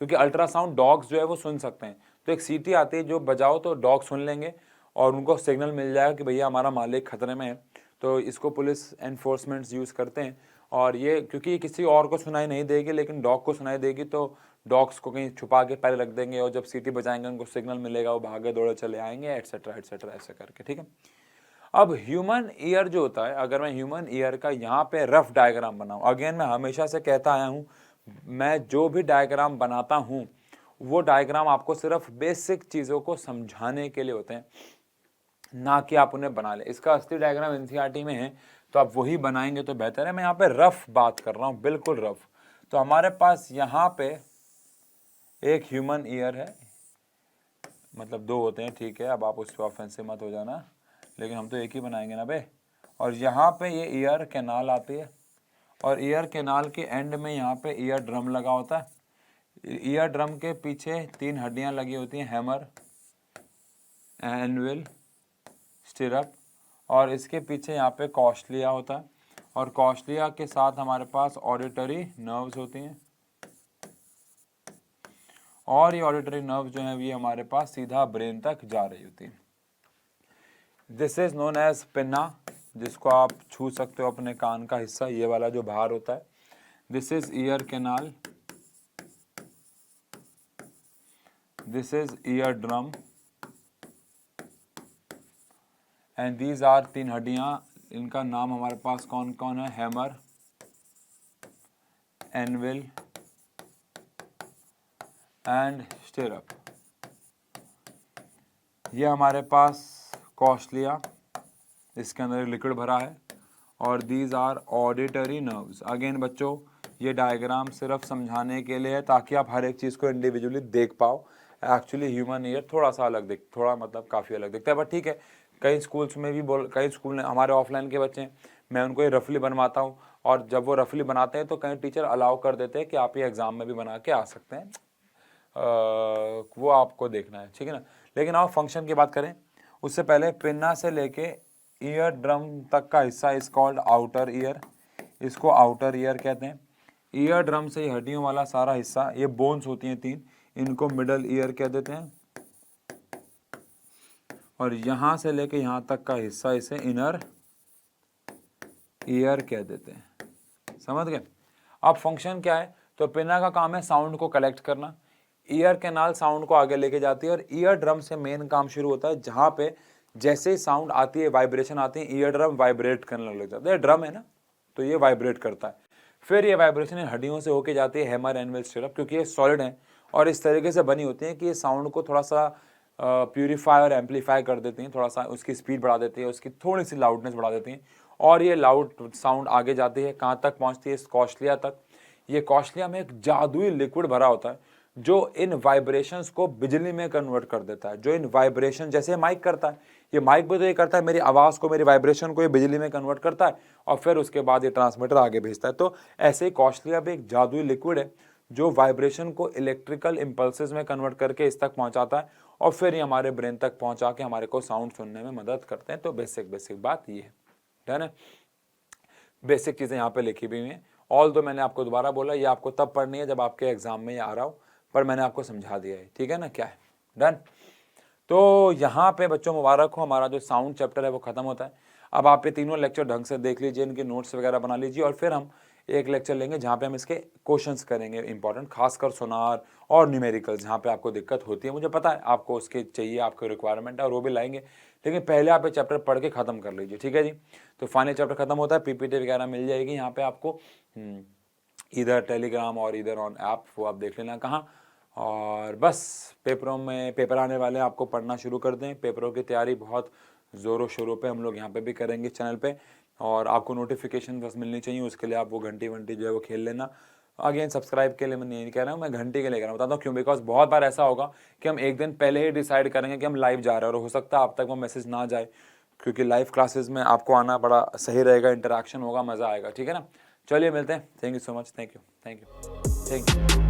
क्योंकि अल्ट्रासाउंड डॉग्स जो है वो सुन सकते हैं। तो एक सीटी आती है जो बजाओ तो डॉग सुन लेंगे और उनको सिग्नल मिल जाएगा कि भैया हमारा मालिक खतरे में है। तो इसको पुलिस एनफोर्समेंट्स यूज़ करते हैं, और ये क्योंकि किसी और को सुनाई नहीं देगी लेकिन डॉग को सुनाई देगी, तो डॉग्स को कहीं छुपा के पहले रख देंगे, और जब सीटी बजाएंगे उनको सिग्नल मिलेगा, वो भागे दौड़े चले आएंगे, एटसेट्रा एटसेट्रा, ऐसे करके, ठीक है। अब ह्यूमन ईयर जो होता है, अगर मैं ह्यूमन ईयर का यहाँ पे रफ डायग्राम बनाऊं, अगेन मैं हमेशा से कहता आया हूँ, मैं जो भी डायग्राम बनाता हूँ वो डायग्राम आपको सिर्फ बेसिक चीज़ों को समझाने के लिए होते हैं, ना कि आप उन्हें बना लें। इसका असली डायग्राम एनसीईआरटी में है, तो आप वही बनाएंगे तो बेहतर है। मैं यहाँ पे रफ बात कर रहा हूँ, बिल्कुल रफ। तो हमारे पास यहाँ पे एक ह्यूमन ईयर है, मतलब दो होते हैं, ठीक है, अब आप उस पर ऑफेंसिव मत हो जाना, लेकिन हम तो एक ही बनाएंगे ना बे। और यहाँ पे ये ईयर कैनाल आती है, और ईयर कैनाल के एंड में यहाँ पे ईयर ड्रम लगा होता है। ईयर ड्रम के पीछे 3 हड्डियाँ लगी होती हैं, हैमर, एनविल, स्टिरअप, और इसके पीछे यहाँ पे कॉस्टलिया होता है, और कॉस्टलिया के साथ हमारे पास ऑडिटरी नर्व्स होती हैं, और ये ऑडिटरी नर्व जो है ये हमारे पास सीधा ब्रेन तक जा रही होती है। This is known as pinna, जिसको आप छू सकते हो अपने कान का हिस्सा, ये वाला जो बाहर होता है। This is ear canal, this is eardrum, and these are 3 हड्डियाँ, इनका नाम हमारे पास कौन कौन है, हैमर, एनविल एंड स्टिरअप। ये हमारे पास कॉस्टलिया, इसके अंदर लिक्विड भरा है, और these are auditory nerves. Again बच्चों ये डायग्राम सिर्फ समझाने के लिए है ताकि आप हर एक चीज़ को इंडिविजुअली देख पाओ। एक्चुअली ह्यूमन ईयर थोड़ा सा अलग थोड़ा मतलब काफ़ी अलग दिखता है, बट ठीक है। कई स्कूल्स में भी कई स्कूल में हमारे ऑफलाइन के बच्चे हैं, मैं उनको ये रफली बनवाता हूँ, और जब वो रफली बनाते हैं तो कई टीचर अलाउ कर देते हैं कि आप ये एग्ज़ाम में भी बना के आ सकते हैं। वो आपको देखना है, ठीक है ना। लेकिन आप फंक्शन की बात करें उससे पहले पिन्ना से लेके ईयर ड्रम तक का हिस्सा इज कॉल्ड आउटर ईयर, इसको आउटर ईयर कहते हैं। ईयर ड्रम से ये हड्डियों वाला सारा हिस्सा, ये बोन्स होती हैं 3, इनको मिडल ईयर कह देते हैं, और यहां से लेके यहां तक का हिस्सा इसे इनर ईयर कह देते हैं। समझ गए। अब फंक्शन क्या है, तो पिन्ना का काम है साउंड को कलेक्ट करना, ईयर कैनाल साउंड को आगे लेके जाती है, और ईयर ड्रम से मेन काम शुरू होता है, जहां पे जैसे ही साउंड आती है, वाइब्रेशन आती है, ईयर ड्रम वाइब्रेट करने लग जाता है। ड्रम है ना, तो ये वाइब्रेट करता है। फिर ये वाइब्रेशन हड्डियों से होके जाती है हैमर, एनविल, स्टिरअप, क्योंकि ये सॉलिड है और इस तरीके से बनी होती है कि ये साउंड को थोड़ा सा प्यूरीफाई और एम्पलीफाई कर देती हैं, थोड़ा सा उसकी स्पीड बढ़ा देती है, उसकी थोड़ी सी लाउडनेस बढ़ा देती हैं, और ये लाउड साउंड आगे जाती है, कहाँ तक पहुँचती है, इस कॉस्टलिया तक। ये कॉस्टलिया में एक जादुई लिक्विड भरा होता है जो इन वाइब्रेशंस को बिजली में कन्वर्ट कर देता है। जो इन वाइब्रेशन, जैसे माइक करता है, ये माइक भी तो ये करता है, मेरी आवाज़ को, मेरी वाइब्रेशन को ये बिजली में कन्वर्ट करता है, और फिर उसके बाद ये ट्रांसमीटर आगे भेजता है। तो ऐसे ही कॉस्टलिया भी एक जादुई लिक्विड है जो वाइब्रेशन को इलेक्ट्रिकल इम्पल्सेस में कन्वर्ट करके इस तक पहुंचाता है, और फिर ये हमारे ब्रेन तक पहुंचा के हमारे को साउंड सुनने में मदद करते हैं। तो बेसिक बात ये है, डन है। बेसिक चीज़ें यहाँ पे लिखी हुई हैं। ऑल दो मैंने आपको दोबारा बोला, ये आपको तब पढ़नी है जब आपके एग्जाम में ये आ रहा हो, पर मैंने आपको समझा दिया है, ठीक है ना। क्या है, डन। तो यहाँ पे बच्चों मुबारक हो, हमारा जो साउंड चैप्टर है वो खत्म होता है। अब आप ये तीनों लेक्चर ढंग से देख लीजिए, इनके नोट्स वगैरह बना लीजिए, और फिर हम एक लेक्चर लेंगे जहाँ पे हम इसके क्वेश्चंस करेंगे इंपॉर्टेंट, खासकर सोनार और न्यूमेरिकल्स, जहाँ पे आपको दिक्कत होती है। मुझे पता है आपको उसके चाहिए, आपको रिक्वायरमेंट है, और वो भी लाएंगे, लेकिन पहले आप ये चैप्टर पढ़ के खत्म कर लीजिए, ठीक है जी। तो फाइनल चैप्टर खत्म होता है, पीपीटी वगैरह मिल जाएगी यहाँ पे आपको, इधर टेलीग्राम और इधर ऑन ऐप, वो आप देख लेना कहाँ। और बस पेपरों में पेपर आने वाले हैं, आपको पढ़ना शुरू कर दें। पेपरों की तैयारी बहुत ज़ोरों शोरों पे हम लोग यहाँ पे भी करेंगे चैनल पे, और आपको नोटिफिकेशन बस मिलनी चाहिए, उसके लिए आप वो घंटी वंटी जो है वो खेल लेना। अगेन सब्सक्राइब के लिए मैं नहीं कह रहा हूँ, मैं घंटी के लिए कह रहा हूँ, बताता हूँ क्यों। बिकॉज बहुत बार ऐसा होगा कि हम एक दिन पहले ही डिसाइड करेंगे कि हम लाइव जा रहे हैं, और हो सकता है आप तक वो मैसेज ना जाए, क्योंकि लाइव क्लासेस में आपको आना बड़ा सही रहेगा, इंटरेक्शन होगा, मज़ा आएगा, ठीक है ना। चलिए मिलते हैं, thank you so much, thank you.